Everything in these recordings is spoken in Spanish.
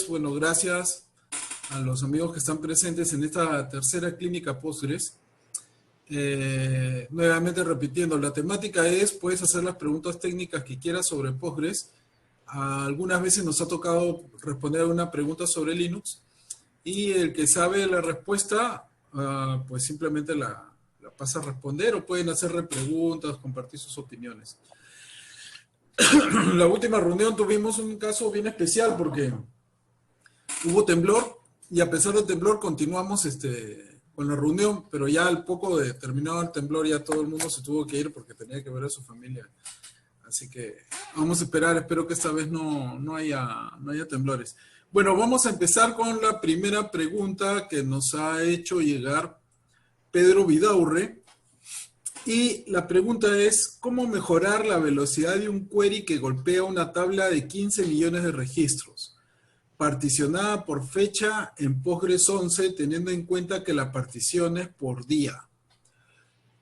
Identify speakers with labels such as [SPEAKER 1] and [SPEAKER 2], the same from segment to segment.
[SPEAKER 1] Bueno, gracias a los amigos que están presentes en esta tercera clínica Postgres. Nuevamente repitiendo, la temática es, puedes hacer las preguntas técnicas que quieras sobre Postgres. Algunas veces nos ha tocado responder una pregunta sobre Linux y el que sabe la respuesta, pues simplemente la pasa a responder, o pueden hacer repreguntas, compartir sus opiniones. La última reunión tuvimos un caso bien especial porque hubo temblor y a pesar del temblor continuamos con la reunión, pero ya al poco de terminado el temblor ya todo el mundo se tuvo que ir porque tenía que ver a su familia. Así que vamos a esperar, espero que esta vez no haya temblores. Bueno, vamos a empezar con la primera pregunta que nos ha hecho llegar Pedro Vidaurre. Y la pregunta es, ¿cómo mejorar la velocidad de un query que golpea una tabla de 15 millones de registros, particionada por fecha en Postgres 11, teniendo en cuenta que la partición es por día?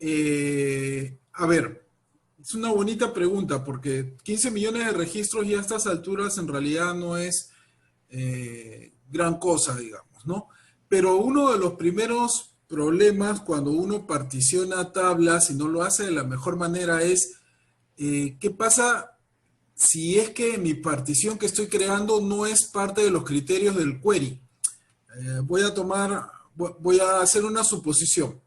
[SPEAKER 1] A ver, es una bonita pregunta porque 15 millones de registros y a estas alturas en realidad no es gran cosa, digamos, ¿no? Pero uno de los primeros problemas cuando uno particiona tablas y no lo hace de la mejor manera es, ¿qué pasa si es que mi partición que estoy creando no es parte de los criterios del query? Voy a hacer una suposición.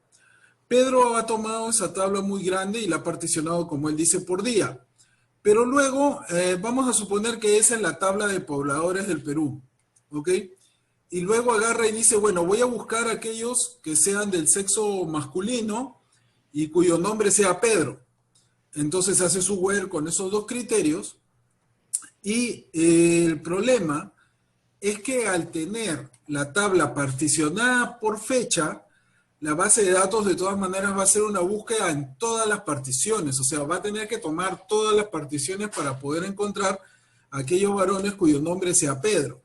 [SPEAKER 1] Pedro ha tomado esa tabla muy grande y la ha particionado, como él dice, por día. Pero luego vamos a suponer que es en la tabla de pobladores del Perú, ¿ok? Y luego agarra y dice, bueno, voy a buscar aquellos que sean del sexo masculino y cuyo nombre sea Pedro. Entonces hace su where con esos dos criterios. Y el problema es que al tener la tabla particionada por fecha, la base de datos de todas maneras va a hacer una búsqueda en todas las particiones. O sea, va a tener que tomar todas las particiones para poder encontrar aquellos varones cuyo nombre sea Pedro.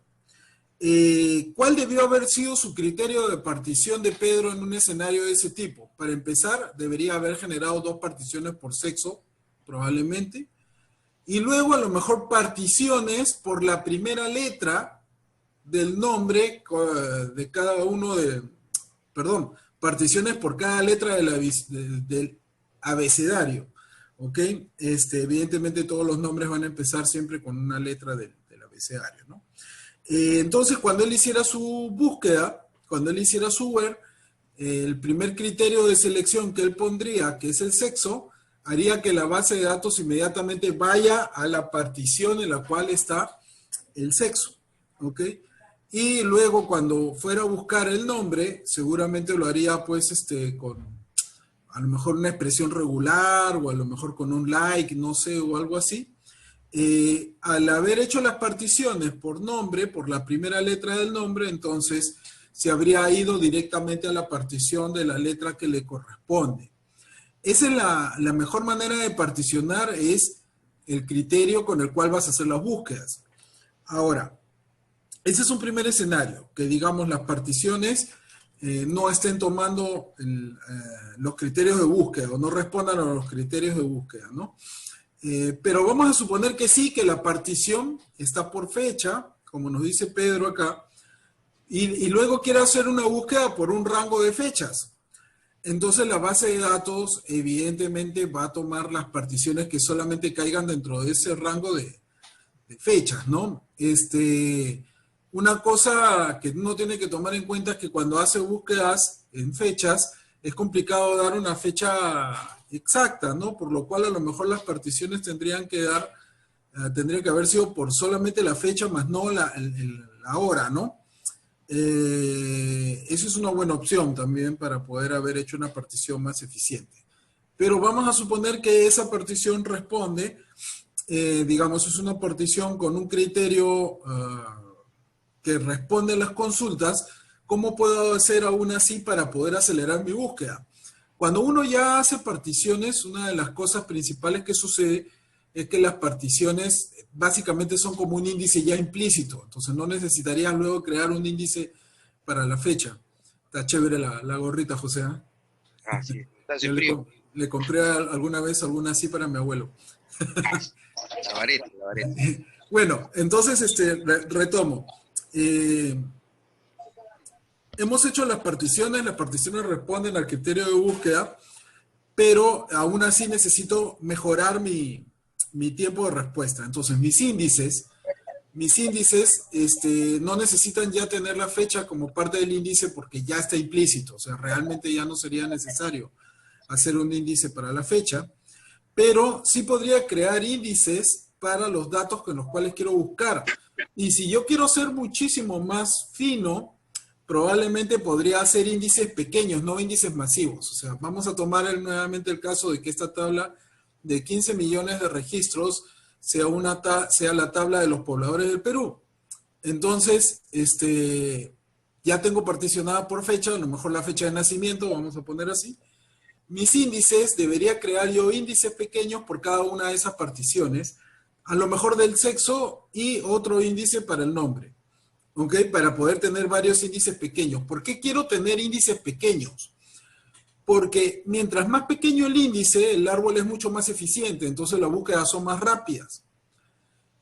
[SPEAKER 1] ¿Cuál debió haber sido su criterio de partición de Pedro en un escenario de ese tipo? Para empezar, debería haber generado dos particiones por sexo, probablemente. Y luego a lo mejor particiones por la primera letra del nombre de cada uno de... Perdón, particiones por cada letra del abecedario. ¿Ok? Evidentemente todos los nombres van a empezar siempre con una letra del abecedario, ¿no? Entonces, cuando él hiciera su búsqueda, cuando él hiciera su where, el primer criterio de selección que él pondría, que es el sexo, haría que la base de datos inmediatamente vaya a la partición en la cual está el sexo, ¿ok? Y luego cuando fuera a buscar el nombre, seguramente lo haría pues con a lo mejor una expresión regular o a lo mejor con un like, no sé, o algo así. Al haber hecho las particiones por nombre, por la primera letra del nombre, entonces se habría ido directamente a la partición de la letra que le corresponde. Esa es la mejor manera de particionar, es el criterio con el cual vas a hacer las búsquedas. Ahora, ese es un primer escenario, que digamos las particiones no estén tomando los criterios de búsqueda o no respondan a los criterios de búsqueda, ¿no? Pero vamos a suponer que sí, que la partición está por fecha, como nos dice Pedro acá, y luego quiere hacer una búsqueda por un rango de fechas. Entonces la base de datos evidentemente va a tomar las particiones que solamente caigan dentro de ese rango de fechas, ¿no? Una cosa que uno tiene que tomar en cuenta es que cuando hace búsquedas en fechas, es complicado dar una fecha exacta, ¿no? Por lo cual a lo mejor las particiones tendrían que haber sido por solamente la fecha, más no la hora, ¿no? Eso es una buena opción también para poder haber hecho una partición más eficiente. Pero vamos a suponer que esa partición responde, digamos, es una partición con un criterio que responde a las consultas. ¿Cómo puedo hacer aún así para poder acelerar mi búsqueda? Cuando uno ya hace particiones, una de las cosas principales que sucede es que las particiones básicamente son como un índice ya implícito. Entonces no necesitarías luego crear un índice para la fecha. Está chévere la gorrita, José. ¿Eh?
[SPEAKER 2] Ah, sí.
[SPEAKER 1] Yo le compré alguna vez alguna así para mi abuelo.
[SPEAKER 2] La vareta.
[SPEAKER 1] Bueno, entonces retomo. eh, hemos hecho las particiones responden al criterio de búsqueda, pero aún así necesito mejorar mi tiempo de respuesta. Entonces, mis índices no necesitan ya tener la fecha como parte del índice porque ya está implícito. O sea, realmente ya no sería necesario hacer un índice para la fecha, pero sí podría crear índices para los datos con los cuales quiero buscar. Y si yo quiero ser muchísimo más fino, probablemente podría hacer índices pequeños, no índices masivos. O sea, vamos a tomar nuevamente el caso de que esta tabla de 15 millones de registros sea la tabla de los pobladores del Perú. Entonces, ya tengo particionada por fecha, a lo mejor la fecha de nacimiento, vamos a poner así. Mis índices, debería crear yo índices pequeños por cada una de esas particiones, a lo mejor del sexo y otro índice para el nombre. ¿Ok? Para poder tener varios índices pequeños. ¿Por qué quiero tener índices pequeños? Porque mientras más pequeño el índice, el árbol es mucho más eficiente, entonces las búsquedas son más rápidas.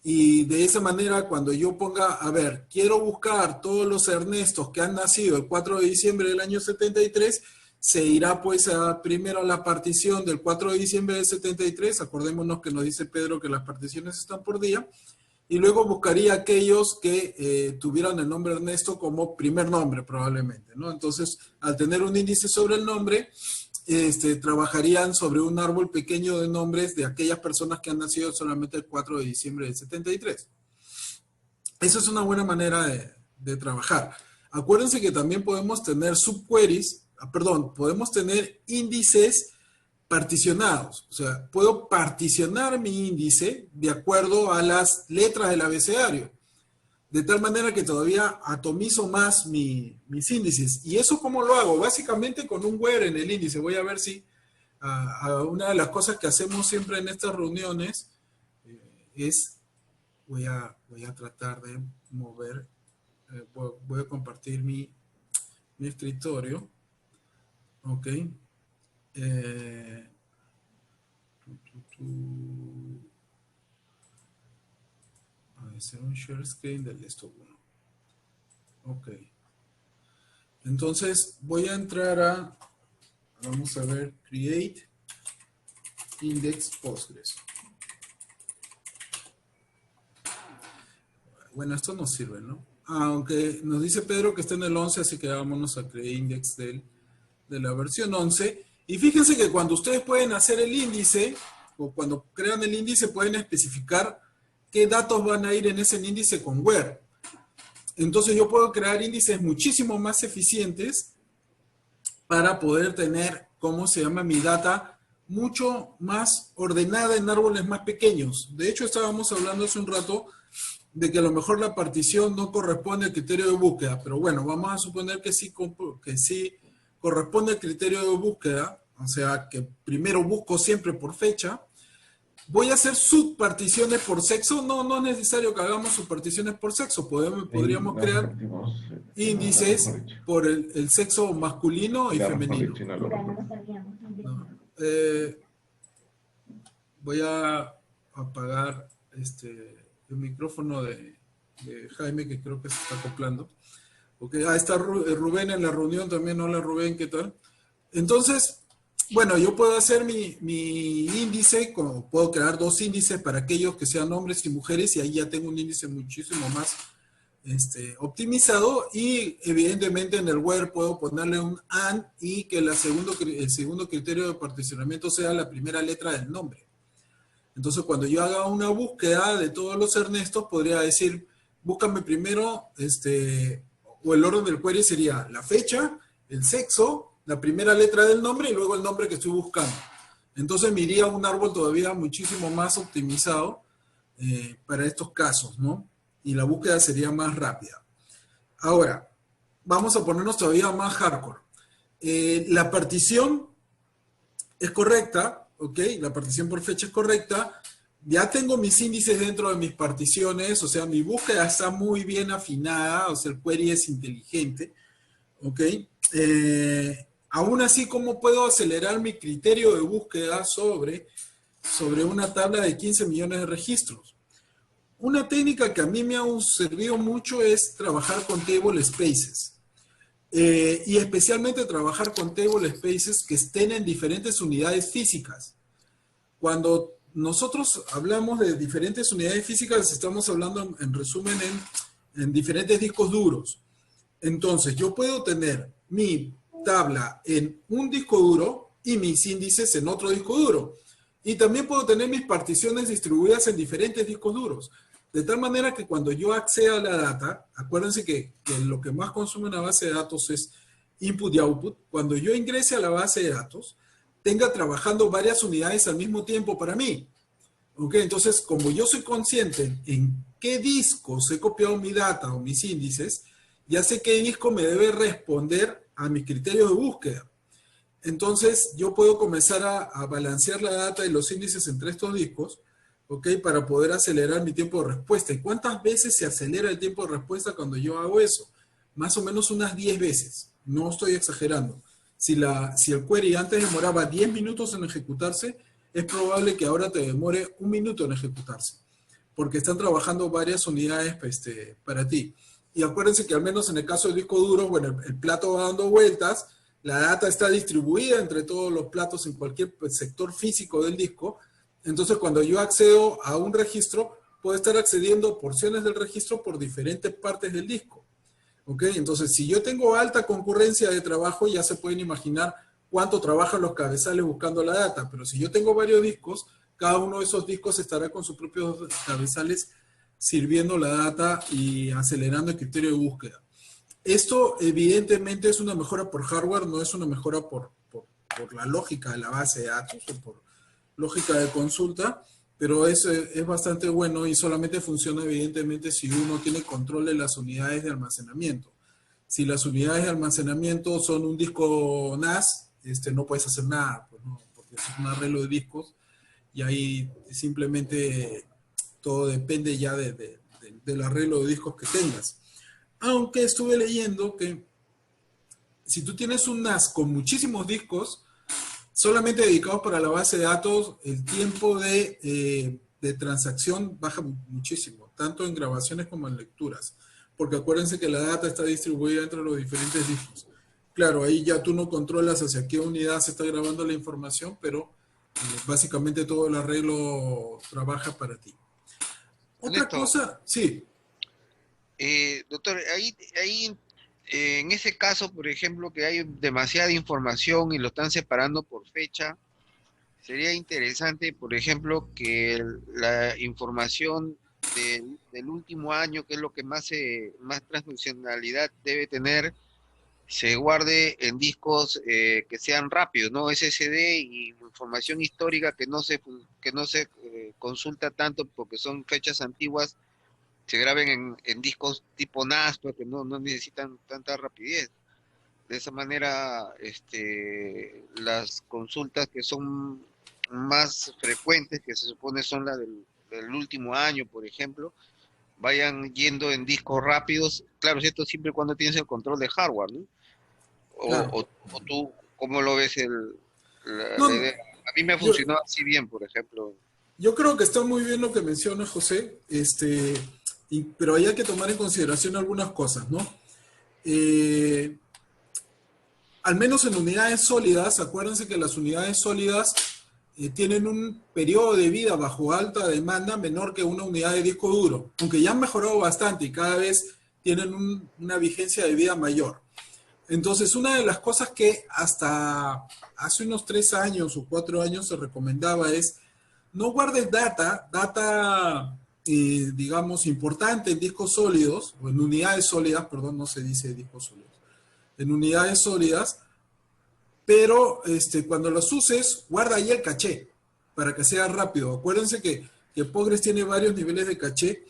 [SPEAKER 1] Y de esa manera, cuando yo ponga, a ver, quiero buscar todos los Ernestos que han nacido el 4 de diciembre del año 73, se irá pues primero a la partición del 4 de diciembre del 73, acordémonos que nos dice Pedro que las particiones están por día, y luego buscaría aquellos que tuvieran el nombre Ernesto como primer nombre probablemente, ¿no? Entonces, al tener un índice sobre el nombre, trabajarían sobre un árbol pequeño de nombres de aquellas personas que han nacido solamente el 4 de diciembre del 73. Esa es una buena manera de trabajar. Acuérdense que también podemos tener subqueries, podemos tener índices particionados. O sea, puedo particionar mi índice de acuerdo a las letras del abecedario, de tal manera que todavía atomizo más mis índices. ¿Y eso cómo lo hago? Básicamente con un where en el índice. Voy a ver si una de las cosas que hacemos siempre en estas reuniones es, voy a tratar de mover, voy a compartir mi escritorio. Ok. Hacer un share screen del desktop 1. Ok. Entonces voy a entrar vamos a ver, create index Postgres. Bueno, esto nos sirve, ¿no? Aunque nos dice Pedro que está en el 11, así que vámonos a create index de la versión 11. Y fíjense que cuando ustedes pueden hacer el índice, o cuando crean el índice, pueden especificar qué datos van a ir en ese índice con where. Entonces yo puedo crear índices muchísimo más eficientes para poder tener, ¿cómo se llama? Mi data mucho más ordenada en árboles más pequeños. De hecho, estábamos hablando hace un rato de que a lo mejor la partición no corresponde al criterio de búsqueda, pero bueno, vamos a suponer que sí corresponde al criterio de búsqueda, o sea, que primero busco siempre por fecha. ¿Voy a hacer subparticiones por sexo? No, no es necesario que hagamos subparticiones por sexo. Podríamos crear índices por el sexo masculino y femenino. No. Voy a apagar el micrófono de Jaime, que creo que se está acoplando. Okay. Está Rubén en la reunión también. Hola Rubén, ¿qué tal? Entonces, bueno, yo puedo hacer mi índice, puedo crear dos índices para aquellos que sean hombres y mujeres, y ahí ya tengo un índice muchísimo más optimizado, y evidentemente en el where puedo ponerle un AND y que el segundo criterio de particionamiento sea la primera letra del nombre. Entonces, cuando yo haga una búsqueda de todos los Ernestos, podría decir, búscame primero, o el orden del query sería la fecha, el sexo, la primera letra del nombre y luego el nombre que estoy buscando. Entonces me iría a un árbol todavía muchísimo más optimizado para estos casos, ¿no? Y la búsqueda sería más rápida. Ahora, vamos a ponernos todavía más hardcore. La partición es correcta, ¿ok? La partición por fecha es correcta. Ya tengo mis índices dentro de mis particiones, o sea, mi búsqueda está muy bien afinada, o sea, el query es inteligente, ¿ok? Aún así, ¿cómo puedo acelerar mi criterio de búsqueda sobre una tabla de 15 millones de registros? Una técnica que a mí me ha servido mucho es trabajar con table spaces. Y especialmente trabajar con table spaces que estén en diferentes unidades físicas. Cuando nosotros hablamos de diferentes unidades físicas, estamos hablando en resumen en diferentes discos duros. Entonces, yo puedo tener mi tabla en un disco duro y mis índices en otro disco duro. Y también puedo tener mis particiones distribuidas en diferentes discos duros. De tal manera que cuando yo acceda a la data, acuérdense que lo que más consume una base de datos es input y output. Cuando yo ingrese a la base de datos, tenga trabajando varias unidades al mismo tiempo para mí. ¿Ok? Entonces, como yo soy consciente en qué discos he copiado mi data o mis índices, ya sé qué disco me debe responder a mis criterios de búsqueda. Entonces, yo puedo comenzar a balancear la data y los índices entre estos discos, ¿ok? Para poder acelerar mi tiempo de respuesta. ¿Y cuántas veces se acelera el tiempo de respuesta cuando yo hago eso? Más o menos unas 10 veces. No estoy exagerando. Si el query antes demoraba 10 minutos en ejecutarse, es probable que ahora te demore 1 minuto en ejecutarse, porque están trabajando varias unidades para ti. Y acuérdense que al menos en el caso del disco duro, bueno, el plato va dando vueltas, la data está distribuida entre todos los platos en cualquier sector físico del disco. Entonces, cuando yo accedo a un registro, puedo estar accediendo a porciones del registro por diferentes partes del disco. ¿Ok? Entonces, si yo tengo alta concurrencia de trabajo, ya se pueden imaginar cuánto trabajan los cabezales buscando la data. Pero si yo tengo varios discos, cada uno de esos discos estará con sus propios cabezales sirviendo la data y acelerando el criterio de búsqueda. Esto evidentemente es una mejora por hardware, no es una mejora por la lógica de la base de datos o por lógica de consulta, pero es bastante bueno y solamente funciona evidentemente si uno tiene control de las unidades de almacenamiento. Si las unidades de almacenamiento son un disco NAS, no puedes hacer nada, pues no, porque es un arreglo de discos y ahí simplemente todo depende ya del arreglo de discos que tengas. Aunque estuve leyendo que si tú tienes un NAS con muchísimos discos, solamente dedicados para la base de datos, el tiempo de transacción baja muchísimo, tanto en grabaciones como en lecturas, porque acuérdense que la data está distribuida entre los diferentes discos. Claro, ahí ya tú no controlas hacia qué unidad se está grabando la información, pero básicamente todo el arreglo trabaja para ti. Otra
[SPEAKER 2] Ernesto,
[SPEAKER 1] cosa, sí,
[SPEAKER 2] doctor, ahí en ese caso, por ejemplo, que hay demasiada información y lo están separando por fecha, sería interesante, por ejemplo, que la información del último año, que es lo que más transaccionalidad debe tener, se guarde en discos que sean rápidos, ¿no? SSD y información histórica que no se consulta tanto porque son fechas antiguas, se graben en discos tipo NAS, porque no necesitan tanta rapidez. De esa manera, las consultas que son más frecuentes, que se supone son las del último año, por ejemplo, vayan yendo en discos rápidos. Claro, ¿cierto? Siempre y cuando tienes el control de hardware, ¿no?
[SPEAKER 1] claro.
[SPEAKER 2] O tú, ¿cómo lo ves la
[SPEAKER 1] No,
[SPEAKER 2] idea? A mí me ha
[SPEAKER 1] yo,
[SPEAKER 2] funcionado así bien, por ejemplo.
[SPEAKER 1] Yo creo que está muy bien lo que menciona José, pero ahí hay que tomar en consideración algunas cosas, ¿no? Eh, Al menos en unidades sólidas, acuérdense que las unidades sólidas tienen un periodo de vida bajo alta demanda menor que una unidad de disco duro, aunque ya han mejorado bastante y cada vez tienen una vigencia de vida mayor. Entonces, una de las cosas que hasta hace unos 3 años o 4 años se recomendaba es no guardes data, digamos, importante en discos sólidos, o en unidades sólidas, perdón, no se dice discos sólidos, en unidades sólidas, pero cuando los uses, guarda ahí el caché, para que sea rápido. Acuérdense que Postgres tiene varios niveles de caché,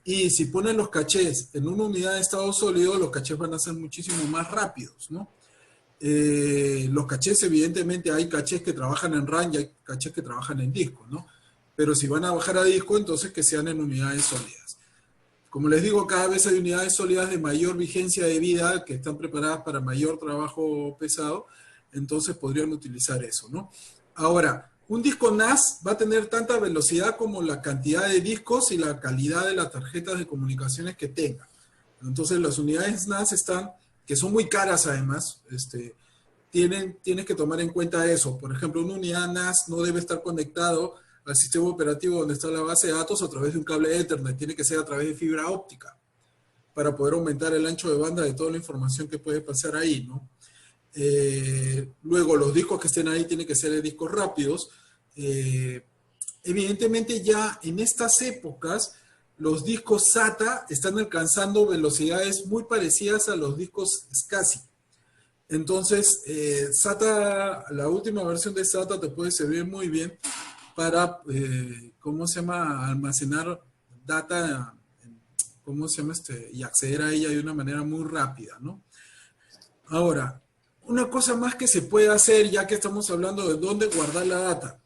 [SPEAKER 1] y si ponen los cachés en una unidad de estado sólido, los cachés van a ser muchísimo más rápidos, ¿no? Los cachés, evidentemente, hay cachés que trabajan en RAM y hay cachés que trabajan en disco, ¿no? Pero si van a bajar a disco, entonces que sean en unidades sólidas. Como les digo, cada vez hay unidades sólidas de mayor vigencia de vida que están preparadas para mayor trabajo pesado, entonces podrían utilizar eso, ¿no? Ahora, un disco NAS va a tener tanta velocidad como la cantidad de discos y la calidad de las tarjetas de comunicaciones que tenga. Entonces las unidades NAS que son muy caras además, tienes que tomar en cuenta eso. Por ejemplo, una unidad NAS no debe estar conectado al sistema operativo donde está la base de datos a través de un cable Ethernet, tiene que ser a través de fibra óptica para poder aumentar el ancho de banda de toda la información que puede pasar ahí, ¿no? Luego, los discos que estén ahí tienen que ser de discos rápidos. Evidentemente ya en estas épocas los discos SATA están alcanzando velocidades muy parecidas a los discos SCSI. Entonces, SATA, la última versión de SATA te puede servir muy bien para, ¿cómo se llama?, almacenar data, ¿cómo se llama?, y acceder a ella de una manera muy rápida, ¿no? Ahora, una cosa más que se puede hacer, ya que estamos hablando de dónde guardar la data.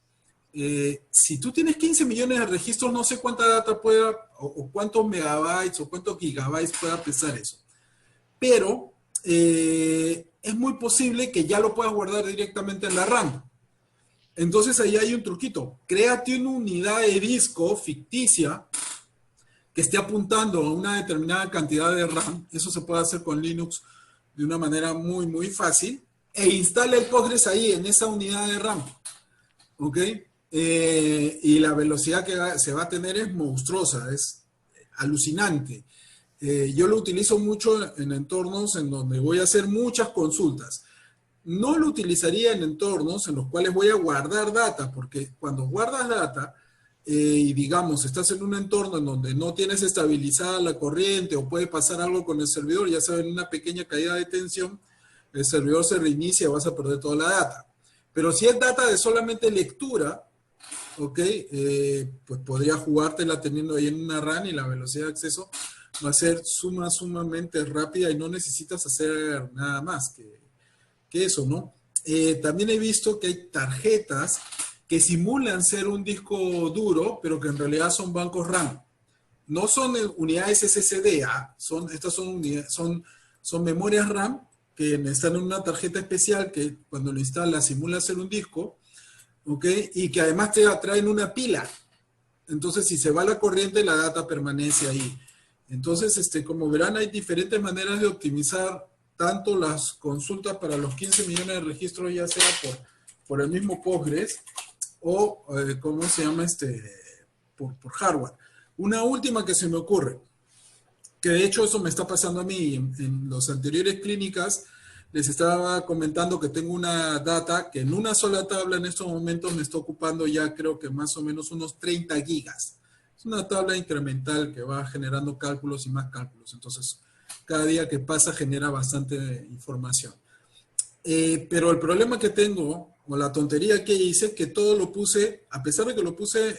[SPEAKER 1] Si tú tienes 15 millones de registros, no sé cuánta data pueda, o cuántos megabytes o cuántos gigabytes pueda pesar eso. Pero es muy posible que ya lo puedas guardar directamente en la RAM. Entonces ahí hay un truquito. Créate una unidad de disco ficticia que esté apuntando a una determinada cantidad de RAM. Eso se puede hacer con Linux de una manera muy, muy fácil. E instala el Postgres ahí, en esa unidad de RAM. ¿Ok? Y la velocidad que se va a tener es monstruosa, es alucinante. Yo lo utilizo mucho en entornos en donde voy a hacer muchas consultas. No lo utilizaría en entornos en los cuales voy a guardar data, porque cuando guardas data, y digamos, estás en un entorno en donde no tienes estabilizada la corriente o puede pasar algo con el servidor, ya saben, una pequeña caída de tensión, el servidor se reinicia y vas a perder toda la data. Pero si es data de solamente lectura, ok, pues podría jugártela teniendo ahí en una RAM y la velocidad de acceso va a ser sumamente rápida y no necesitas hacer nada más que eso, ¿no? También he visto que hay tarjetas que simulan ser un disco duro, pero que en realidad son bancos RAM. No son unidades SSD, estas son memorias RAM que están en una tarjeta especial que cuando lo instalas simula ser un disco, ¿ok? Y que además te traen una pila. Entonces, si se va la corriente, la data permanece ahí. Entonces, como verán, hay diferentes maneras de optimizar tanto las consultas para los 15 millones de registros, ya sea por el mismo Postgres o, ¿cómo se llama? Por hardware. Una última que se me ocurre, que de hecho eso me está pasando a mí en las anteriores clínicas. Les estaba comentando que tengo una data que en una sola tabla en estos momentos me está ocupando ya creo que más o menos unos 30 gigas. Es una tabla incremental que va generando cálculos y más cálculos. Entonces, cada día que pasa genera bastante información. Pero el problema que tengo, o la tontería que hice, es que todo lo puse, a pesar de que lo puse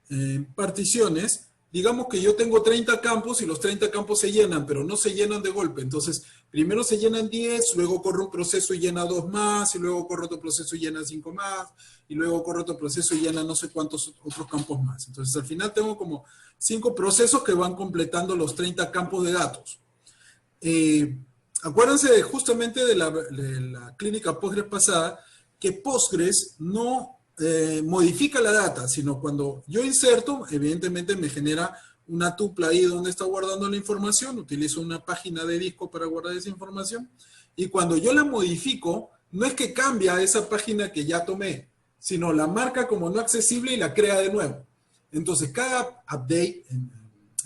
[SPEAKER 1] en particiones, digamos que yo tengo 30 campos y los 30 campos se llenan, pero no se llenan de golpe. Entonces, primero se llenan 10, luego corre un proceso y llena 2 más, y luego corre otro proceso y llena 5 más, y luego corre otro proceso y llena no sé cuántos otros campos más. Entonces, al final tengo como 5 procesos que van completando los 30 campos de datos. Acuérdense justamente de la clínica Postgres pasada, que Postgres no modifica la data, sino cuando yo inserto, evidentemente me genera una tupla ahí donde está guardando la información, utilizo una página de disco para guardar esa información, y cuando yo la modifico, no es que cambia esa página que ya tomé, sino la marca como no accesible y la crea de nuevo. Entonces, cada update,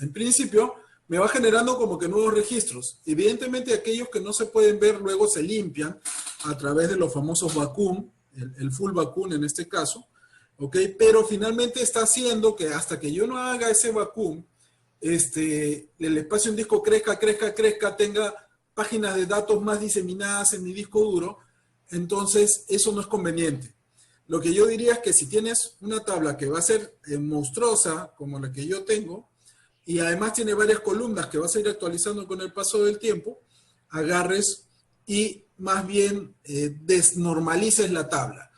[SPEAKER 1] en principio, me va generando como que nuevos registros. Evidentemente, aquellos que no se pueden ver luego se limpian a través de los famosos vacuum, el full vacuum en este caso, ¿ok? Pero finalmente está haciendo que hasta que yo no haga ese vacuum, el espacio en disco crezca, tenga páginas de datos más diseminadas en mi disco duro, entonces eso no es conveniente. Lo que yo diría es que si tienes una tabla que va a ser monstruosa, como la que yo tengo, y además tiene varias columnas que vas a ir actualizando con el paso del tiempo, agarres y más bien desnormalices la tabla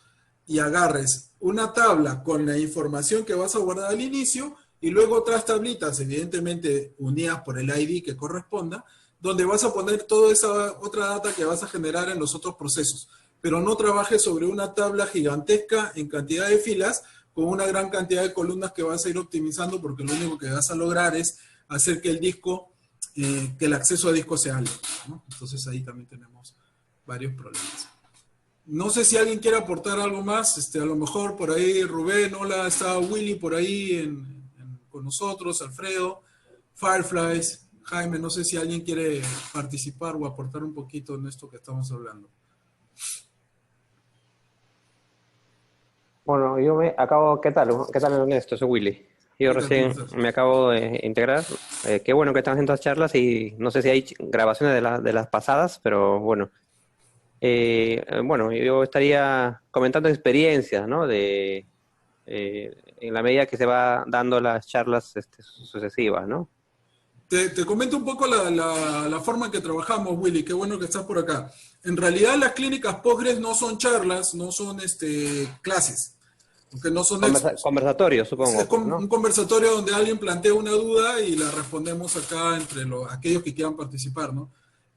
[SPEAKER 1] y agarres una tabla con la información que vas a guardar al inicio y luego otras tablitas, evidentemente unidas por el ID que corresponda, donde vas a poner toda esa otra data que vas a generar en los otros procesos. pero no trabajes sobre una tabla gigantesca en cantidad de filas con una gran cantidad de columnas que vas a ir optimizando, porque lo único que vas a lograr es hacer que el disco, que el acceso a disco sea lento, ¿no? Entonces ahí también tenemos varios problemas. No sé si alguien quiere aportar algo más, a lo mejor por ahí Rubén, hola, está Willy por ahí con nosotros, Alfredo, Fireflies, Jaime, no sé si alguien quiere participar o aportar un poquito en esto que estamos hablando.
[SPEAKER 3] Bueno, yo me acabo, ¿qué tal? ¿Qué tal, Ernesto? Soy Willy. Yo
[SPEAKER 1] ¿Qué tal? ¿Cómo
[SPEAKER 3] recién
[SPEAKER 1] estás?
[SPEAKER 3] me acabo de integrar. Qué bueno que están haciendo estas charlas y no sé si hay grabaciones de las pasadas, pero bueno. Bueno, yo estaría comentando experiencias, ¿no? En la medida que se va dando las charlas sucesivas, ¿no?
[SPEAKER 1] Te comento un poco la forma en que trabajamos, Willy, qué bueno que estás por acá. En realidad las clínicas Postgres no son charlas, no son clases, porque no son expos.
[SPEAKER 3] Conversatorio,
[SPEAKER 1] Es
[SPEAKER 3] supongo, pues,
[SPEAKER 1] un
[SPEAKER 3] ¿no?
[SPEAKER 1] conversatorio donde alguien plantea una duda y la respondemos acá entre aquellos que quieran participar, ¿no?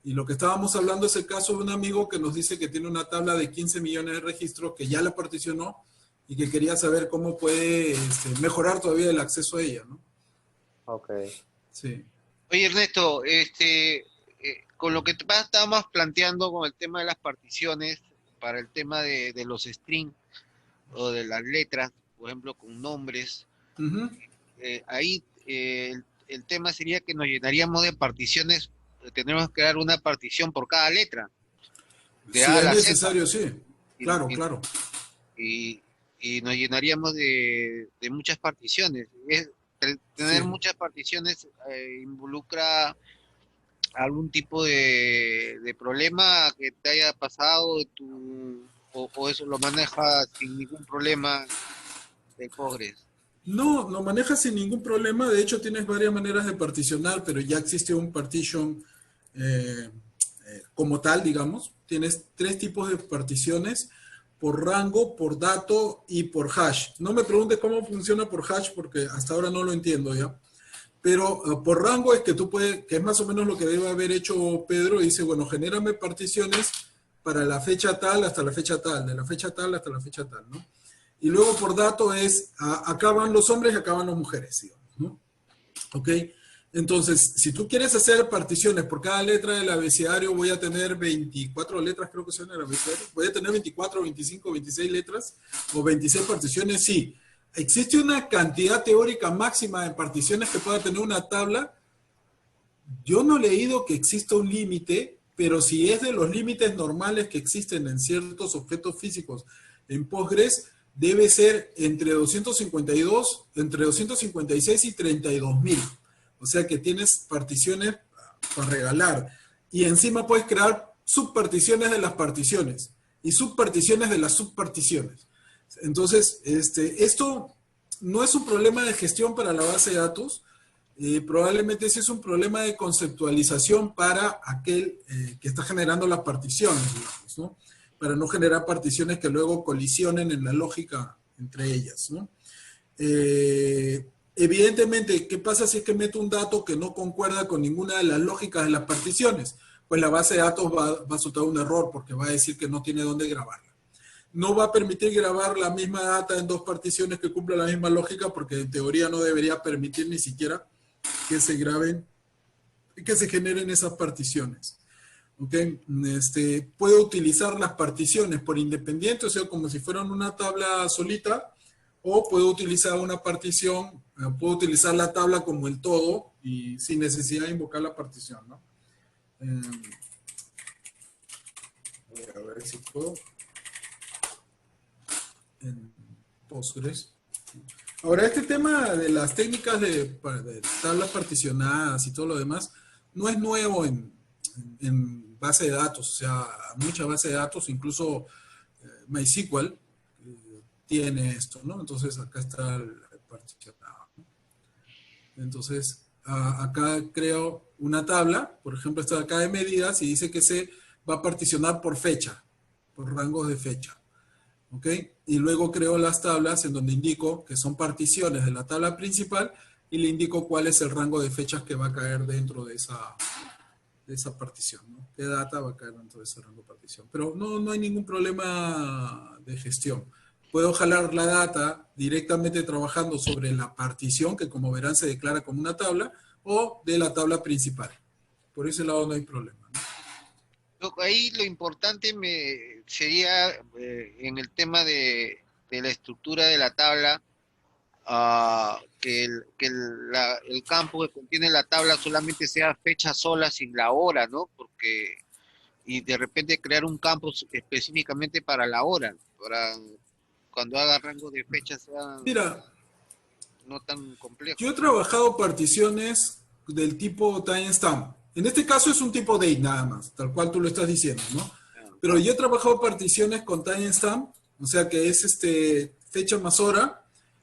[SPEAKER 1] Y lo que estábamos hablando es el caso de un amigo que nos dice que tiene una tabla de 15 millones de registros que ya la particionó y que quería saber cómo puede mejorar todavía el acceso a ella, ¿no?
[SPEAKER 3] Ok.
[SPEAKER 1] Sí.
[SPEAKER 2] Oye, Ernesto, con lo que estábamos planteando con el tema de las particiones, para el tema de los strings o de las letras, por ejemplo, con nombres,
[SPEAKER 1] Ujú.
[SPEAKER 2] ahí el tema sería que nos llenaríamos de particiones, tendremos que crear una partición por cada letra, de
[SPEAKER 1] Si
[SPEAKER 2] A a
[SPEAKER 1] es
[SPEAKER 2] la Z,
[SPEAKER 1] necesario, sí.
[SPEAKER 2] y,
[SPEAKER 1] Claro,
[SPEAKER 2] y-
[SPEAKER 1] claro.
[SPEAKER 2] y- y nos llenaríamos de muchas particiones. Tener
[SPEAKER 1] Sí.
[SPEAKER 2] muchas particiones involucra algún tipo de problema que te haya pasado o eso lo manejas sin ningún problema el Postgres.
[SPEAKER 1] No, lo manejas sin ningún problema. De hecho, tienes varias maneras de particionar, pero ya existe un partition eh, como tal, digamos. Tienes tres tipos de particiones: por rango, por dato y por hash. No me preguntes cómo funciona por hash porque hasta ahora no lo entiendo ya. Pero por rango es que tú puedes, que es más o menos lo que debe haber hecho Pedro, dice, bueno, genérame particiones para la fecha tal hasta la fecha tal, de la fecha tal hasta la fecha tal, ¿no? Y luego por dato es, acá van los hombres y acá van las mujeres, digamos, ¿no? ¿Ok? Entonces, si tú quieres hacer particiones por cada letra del abecedario, voy a tener 24 letras, creo que son el abecedario. Voy a tener 24, 25, 26 letras o 26 particiones, sí. ¿Existe una cantidad teórica máxima de particiones que pueda tener una tabla? Yo no he leído que exista un límite, pero si es de los límites normales que existen en ciertos objetos físicos en Postgres, debe ser entre 252, entre 256 y 32.000. O sea que tienes particiones para regalar. Y encima puedes crear subparticiones de las particiones y subparticiones de las subparticiones. Entonces, esto no es un problema de gestión para la base de datos, probablemente ese es un problema de conceptualización para aquel que está generando las particiones, digamos, ¿no? Para no generar particiones que luego colisionen en la lógica entre ellas, ¿no? Evidentemente, ¿qué pasa si es que meto un dato que no concuerda con ninguna de las lógicas de las particiones? Pues la base de datos va a soltar un error porque va a decir que no tiene dónde grabarla. No va a permitir grabar la misma data en dos particiones que cumplan la misma lógica porque en teoría no debería permitir ni siquiera que se graben, que se generen esas particiones. ¿Okay? Puedo utilizar las particiones por independiente, o sea, como si fueran una tabla solita, o puedo utilizar una partición, puedo utilizar la tabla como el todo y sin necesidad de invocar la partición, ¿no? A ver si puedo. En Postgres. Ahora, este tema de las técnicas de tablas particionadas y todo lo demás no es nuevo en base de datos. O sea, muchas bases de datos, incluso MySQL, tiene esto, ¿no? Entonces, acá está el particionado, ¿no? Entonces, acá creo una tabla, por ejemplo, esta de acá de medidas, y dice que se va a particionar por fecha, por rangos de fecha. ¿Ok? Y luego creo las tablas en donde indico que son particiones de la tabla principal y le indico cuál es el rango de fechas que va a caer dentro de de esa partición, ¿no? ¿Qué data va a caer dentro de ese rango de partición? Pero no hay ningún problema de gestión. Puedo jalar la data directamente trabajando sobre la partición, que como verán se declara como una tabla, o de la tabla principal. Por ese lado no hay problema, ¿no?
[SPEAKER 2] Ahí lo importante sería en el tema de la estructura de la tabla, que el campo que contiene la tabla solamente sea fecha sola sin la hora, ¿no? Porque, y de repente crear un campo específicamente para la hora, para cuando haga rango de fecha sea
[SPEAKER 1] Mira,
[SPEAKER 2] no tan complejo.
[SPEAKER 1] yo he trabajado particiones del tipo timestamp. En este caso es un tipo date nada más, tal cual tú lo estás diciendo, ¿no? Pero yo he trabajado particiones con timestamp, o sea que es fecha más hora,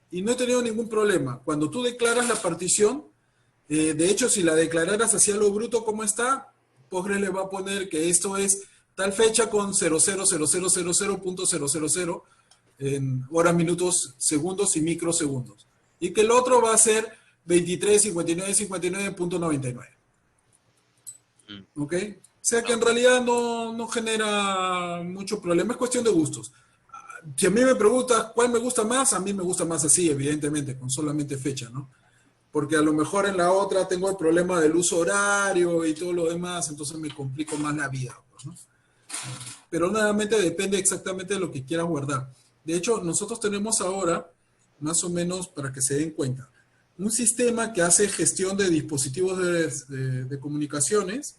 [SPEAKER 1] y no he tenido ningún problema. Cuando tú declaras la partición, de hecho, si la declararas hacia lo bruto como está, Postgres le va a poner que esto es tal fecha con 000000.000 en horas, minutos, segundos y microsegundos. Y que el otro va a ser 235959.99. ¿Ok? O sea que en realidad no genera mucho problema, es cuestión de gustos. Si a mí me preguntas cuál me gusta más, a mí me gusta más así, evidentemente, con solamente fecha, ¿no? Porque a lo mejor en la otra tengo el problema del uso horario y todo lo demás, entonces me complico más la vida, pues, ¿no? Pero nuevamente depende exactamente de lo que quieras guardar. De hecho, nosotros tenemos ahora, más o menos para que se den cuenta, un sistema que hace gestión de dispositivos de comunicaciones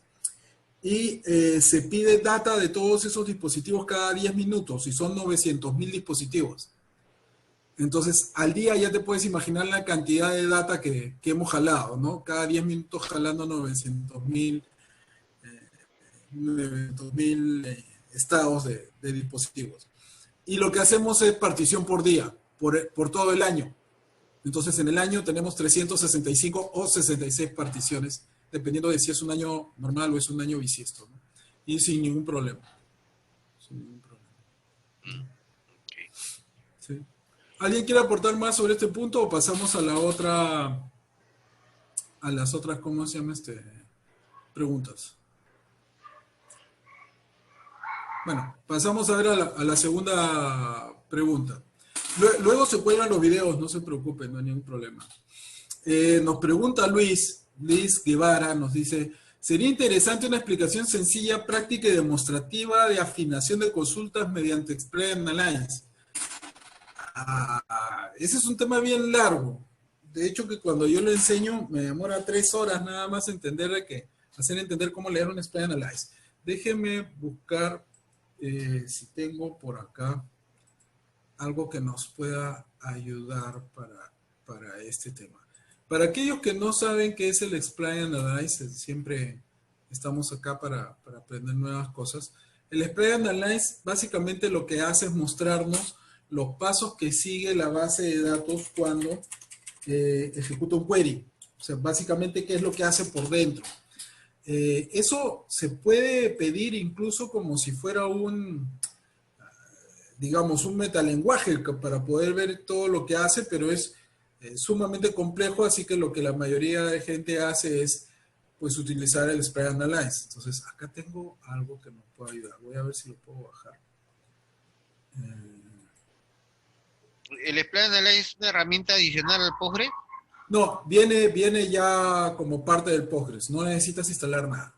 [SPEAKER 1] y se pide data de todos esos dispositivos cada 10 minutos y son 900.000 dispositivos. Entonces, al día ya te puedes imaginar la cantidad de data que hemos jalado, ¿no? Cada 10 minutos jalando 900.000 estados de dispositivos. Y lo que hacemos es partición por día, por todo el año. Entonces, en el año tenemos 365 o 66 particiones, dependiendo de si es un año normal o es un año bisiesto, ¿no? Y sin ningún problema. Sin ningún problema. ¿Sí? ¿Alguien quiere aportar más sobre este punto o pasamos a la otra, a las otras, ¿cómo se llama preguntas? Bueno, pasamos a ver a la segunda pregunta. Luego se cuelgan los videos, no se preocupen, no hay ningún problema. Nos pregunta Luis Guevara, nos dice, sería interesante una explicación sencilla, práctica y demostrativa de afinación de consultas mediante Explain Analyze. Ese es un tema bien largo. De hecho, que cuando yo lo enseño, me demora 3 horas nada más hacer entender cómo leer un Explain Analyze. Déjenme buscar si tengo por acá algo que nos pueda ayudar para este tema. Para aquellos que no saben qué es el Explain Analyze, siempre estamos acá para aprender nuevas cosas. El Explain Analyze básicamente lo que hace es mostrarnos los pasos que sigue la base de datos cuando ejecuta un query. O sea, básicamente qué es lo que hace por dentro. Eso se puede pedir incluso como si fuera digamos, un metalenguaje para poder ver todo lo que hace, pero es sumamente complejo, así que lo que la mayoría de gente hace es pues utilizar el Explain Analyze. Entonces, acá tengo algo que nos puede ayudar. Voy a ver si lo puedo bajar.
[SPEAKER 2] ¿El Explain Analyze es una herramienta adicional al Postgres?
[SPEAKER 1] No, viene ya como parte del Postgres. No necesitas instalar nada.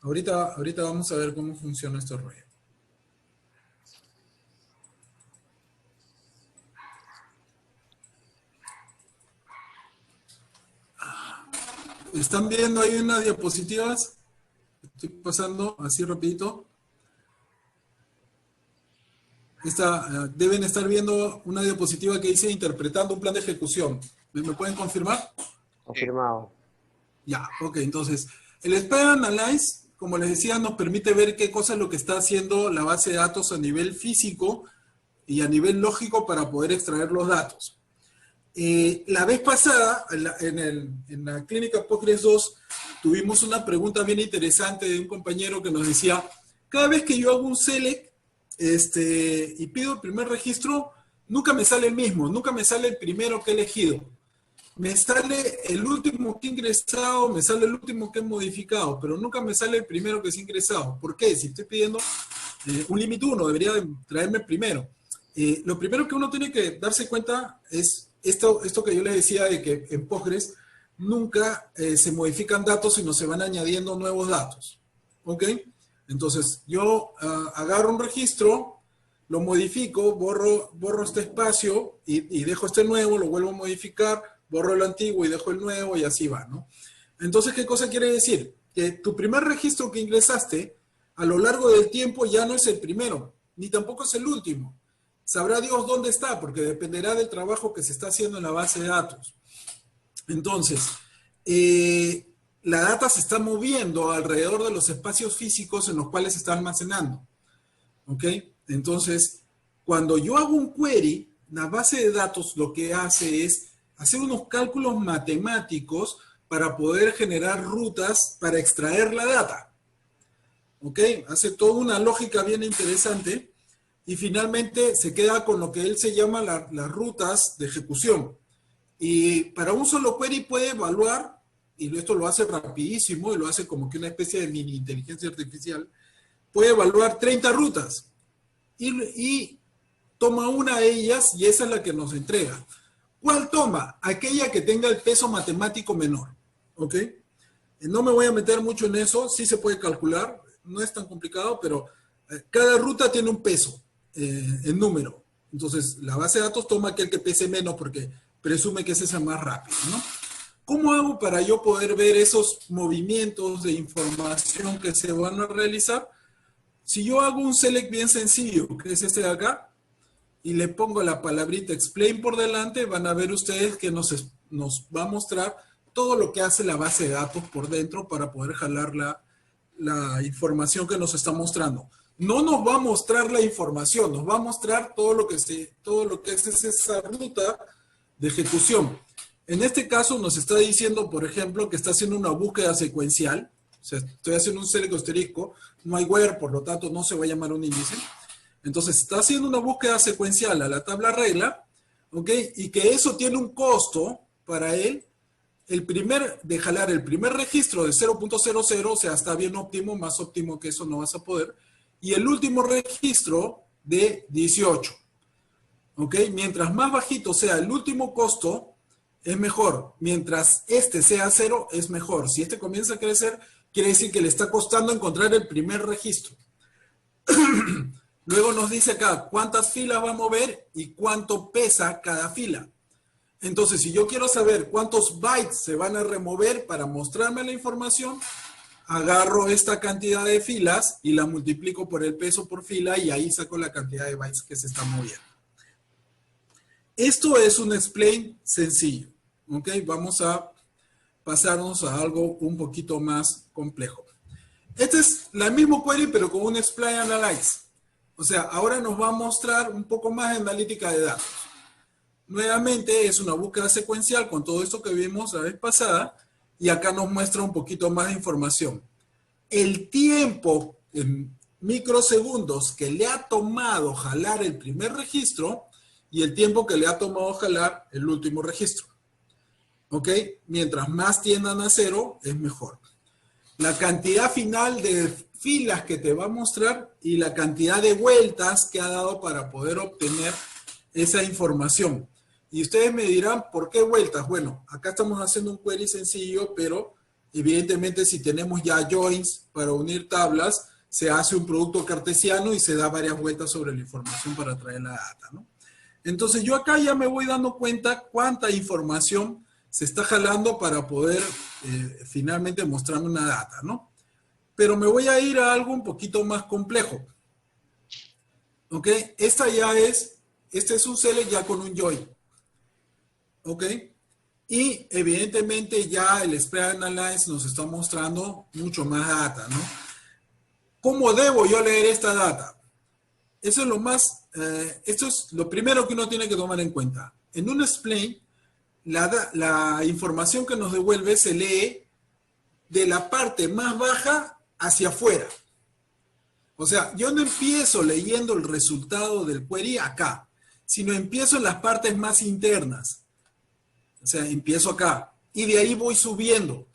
[SPEAKER 1] Ahorita vamos a ver cómo funciona este rollo. ¿Están viendo ahí unas diapositivas? Estoy pasando así rapidito. Deben estar viendo una diapositiva que dice interpretando un plan de ejecución. ¿Me pueden confirmar?
[SPEAKER 3] Confirmado.
[SPEAKER 1] Ya, ok. Entonces, el Explain Analyze, como les decía, nos permite ver qué cosa es lo que está haciendo la base de datos a nivel físico y a nivel lógico para poder extraer los datos. La vez pasada, en la clínica Postgres 2, tuvimos una pregunta bien interesante de un compañero que nos decía, cada vez que yo hago un select y pido el primer registro, nunca me sale el mismo, nunca me sale el primero que he elegido. me sale el último que he ingresado, me sale el último que he modificado, pero nunca me sale el primero que se ha ingresado. ¿Por qué? Si estoy pidiendo un límite 1, debería de traerme el primero. Lo primero que uno tiene que darse cuenta es esto que yo les decía de que en Postgres nunca se modifican datos, sino se van añadiendo nuevos datos. ¿Ok? Entonces, yo agarro un registro, lo modifico, borro este espacio y dejo este nuevo, lo vuelvo a modificar, borro el antiguo y dejo el nuevo y así va, ¿no? Entonces, ¿qué cosa quiere decir? Que tu primer registro que ingresaste, a lo largo del tiempo ya no es el primero, ni tampoco es el último. Sabrá Dios dónde está, porque dependerá del trabajo que se está haciendo en la base de datos. Entonces, la data se está moviendo alrededor de los espacios físicos en los cuales se está almacenando. ¿Ok? Entonces, cuando yo hago un query, la base de datos lo que hace es hacer unos cálculos matemáticos para poder generar rutas para extraer la data. ¿Ok? Hace toda una lógica bien interesante y finalmente se queda con lo que él se llama las rutas de ejecución. Y para un solo query puede evaluar, y esto lo hace rapidísimo y lo hace como que una especie de mini inteligencia artificial, puede evaluar 30 rutas y toma una de ellas y esa es la que nos entrega. ¿Cuál toma? Aquella que tenga el peso matemático menor. ¿Ok? No me voy a meter mucho en eso, sí se puede calcular, no es tan complicado, pero cada ruta tiene un peso en número. Entonces, la base de datos toma aquel que pese menos porque presume que ese es el más rápido, ¿no? ¿Cómo hago para yo poder ver esos movimientos de información que se van a realizar? Si yo hago un select bien sencillo, que es este de acá, y le pongo la palabrita explain por delante, van a ver ustedes que nos va a mostrar todo lo que hace la base de datos por dentro para poder jalar la información que nos está mostrando. No nos va a mostrar la información, nos va a mostrar todo lo que es esa ruta de ejecución. En este caso nos está diciendo, por ejemplo, que está haciendo una búsqueda secuencial. O sea, estoy haciendo un select asterisco, no hay where, por lo tanto no se va a llamar un índice. Entonces está haciendo una búsqueda secuencial a la tabla regla, ¿ok? Y que eso tiene un costo para él, de jalar el primer registro de 0.00, o sea, está bien óptimo, más óptimo que eso no vas a poder, y el último registro de 18. ¿Ok? Mientras más bajito sea el último costo, es mejor. Mientras este sea 0, es mejor. Si este comienza a crecer, quiere decir que le está costando encontrar el primer registro. Luego nos dice acá cuántas filas va a mover y cuánto pesa cada fila. Entonces, si yo quiero saber cuántos bytes se van a remover para mostrarme la información, agarro esta cantidad de filas y la multiplico por el peso por fila y ahí saco la cantidad de bytes que se están moviendo. Esto es un explain sencillo. ¿Ok? Vamos a pasarnos a algo un poquito más complejo. Este es la misma query, pero con un explain analyze. O sea, ahora nos va a mostrar un poco más de analítica de datos. Nuevamente es una búsqueda secuencial con todo esto que vimos la vez pasada y acá nos muestra un poquito más de información. El tiempo en microsegundos que le ha tomado jalar el primer registro y el tiempo que le ha tomado jalar el último registro. ¿Ok? Mientras más tiendan a 0, es mejor. La cantidad final de filas que te va a mostrar y la cantidad de vueltas que ha dado para poder obtener esa información. Y ustedes me dirán, ¿por qué vueltas? Bueno, acá estamos haciendo un query sencillo, pero evidentemente si tenemos ya joins para unir tablas, se hace un producto cartesiano y se da varias vueltas sobre la información para traer la data, ¿no? Entonces yo acá ya me voy dando cuenta cuánta información se está jalando para poder finalmente mostrarme una data, ¿no? Pero me voy a ir a algo un poquito más complejo. ¿Ok? Este es un select ya con un join. ¿Ok? Y evidentemente ya el Spread Analyze nos está mostrando mucho más data, ¿no? ¿Cómo debo yo leer esta data? Eso es esto es lo primero que uno tiene que tomar en cuenta. En un explain, la información que nos devuelve se lee de la parte más baja hacia afuera. O sea, yo no empiezo leyendo el resultado del query acá, sino empiezo en las partes más internas. O sea, empiezo acá y de ahí voy subiendo.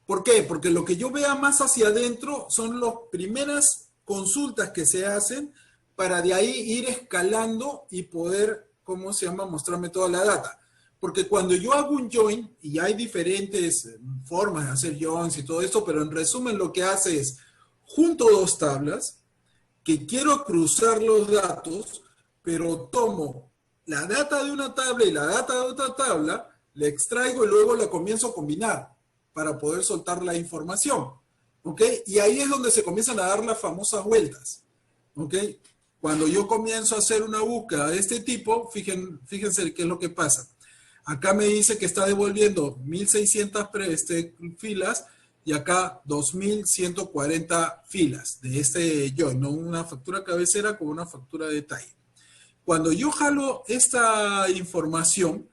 [SPEAKER 1] ¿Por qué? Porque lo que yo vea más hacia adentro son las primeras consultas que se hacen para de ahí ir escalando y poder, ¿cómo se llama?, mostrarme toda la data. Porque cuando yo hago un join, y hay diferentes formas de hacer joins y todo esto, pero en resumen lo que hace es, junto dos tablas, que quiero cruzar los datos, pero tomo la data de una tabla y la data de otra tabla, la extraigo y luego la comienzo a combinar para poder soltar la información. ¿Ok? Y ahí es donde se comienzan a dar las famosas vueltas. ¿Ok? Cuando yo comienzo a hacer una búsqueda de este tipo, fíjense qué es lo que pasa. Acá me dice que está devolviendo 1.600 filas y acá 2.140 filas de este join, no una factura cabecera con una factura de detalle. Cuando yo jalo esta información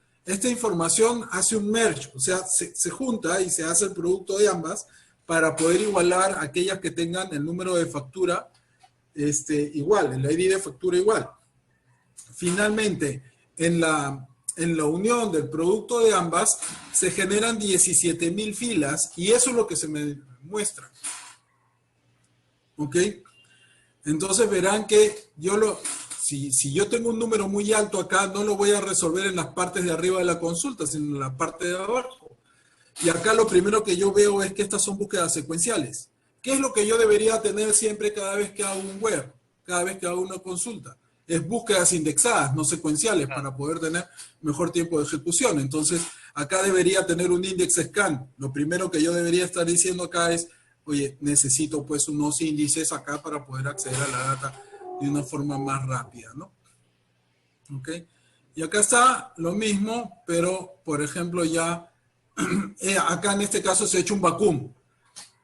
[SPEAKER 1] hace un merge, o sea, se junta y se hace el producto de ambas para poder igualar aquellas que tengan el número de factura igual, el ID de factura igual. Finalmente, en la unión del producto de ambas, se generan 17.000 filas y eso es lo que se me muestra. ¿Ok? Entonces verán que si yo tengo un número muy alto acá, no lo voy a resolver en las partes de arriba de la consulta, sino en la parte de abajo. Y acá lo primero que yo veo es que estas son búsquedas secuenciales. ¿Qué es lo que yo debería tener siempre cada vez que hago un web? Cada vez que hago una consulta. Es búsquedas indexadas, no secuenciales, para poder tener mejor tiempo de ejecución. Entonces, acá debería tener un index scan. Lo primero que yo debería estar diciendo acá es, oye, necesito pues unos índices acá para poder acceder a la data de una forma más rápida, ¿no? ¿Ok? Y acá está lo mismo, pero, por ejemplo, ya, acá en este caso se ha hecho un vacuum.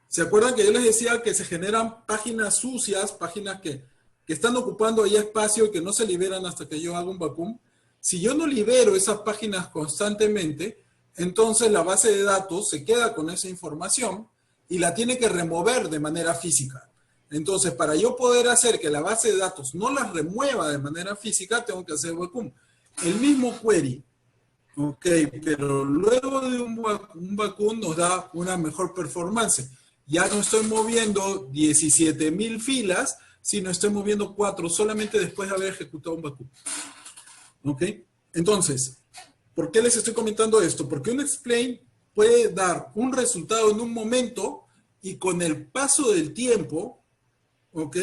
[SPEAKER 1] ¿Se acuerdan que yo les decía que se generan páginas sucias, páginas que están ocupando ahí espacio y que no se liberan hasta que yo haga un vacuum? Si yo no libero esas páginas constantemente, entonces la base de datos se queda con esa información y la tiene que remover de manera física. Entonces, para yo poder hacer que la base de datos no las remueva de manera física, tengo que hacer vacuum. El mismo query, ok, pero luego de un vacuum nos da una mejor performance. Ya no estoy moviendo 17.000 filas, sino estoy moviendo 4 solamente después de haber ejecutado un vacuum. ¿Ok? Entonces, ¿por qué les estoy comentando esto? Porque un explain puede dar un resultado en un momento y con el paso del tiempo, ¿ok?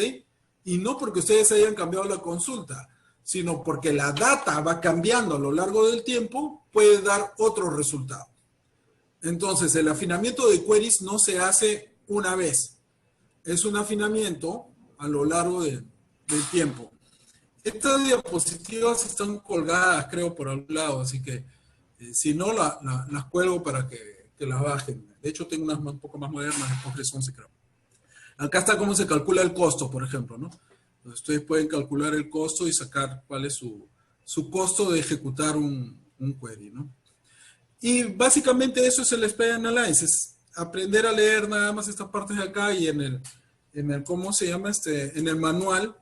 [SPEAKER 1] Y no porque ustedes hayan cambiado la consulta, sino porque la data va cambiando a lo largo del tiempo, puede dar otro resultado. Entonces, el afinamiento de queries no se hace una vez. Es un afinamiento a lo largo del tiempo. Estas diapositivas están colgadas, creo, por algún lado, así que si no, las cuelgo para que las bajen. De hecho, tengo unas un poco más modernas de Postgres 11, creo. Acá está cómo se calcula el costo, por ejemplo, ¿no? Entonces, ustedes pueden calcular el costo y sacar cuál es su costo de ejecutar un query, ¿no? Y básicamente eso es el Explain Analysis, aprender a leer nada más estas partes de acá y en el ¿cómo se llama? En el manual,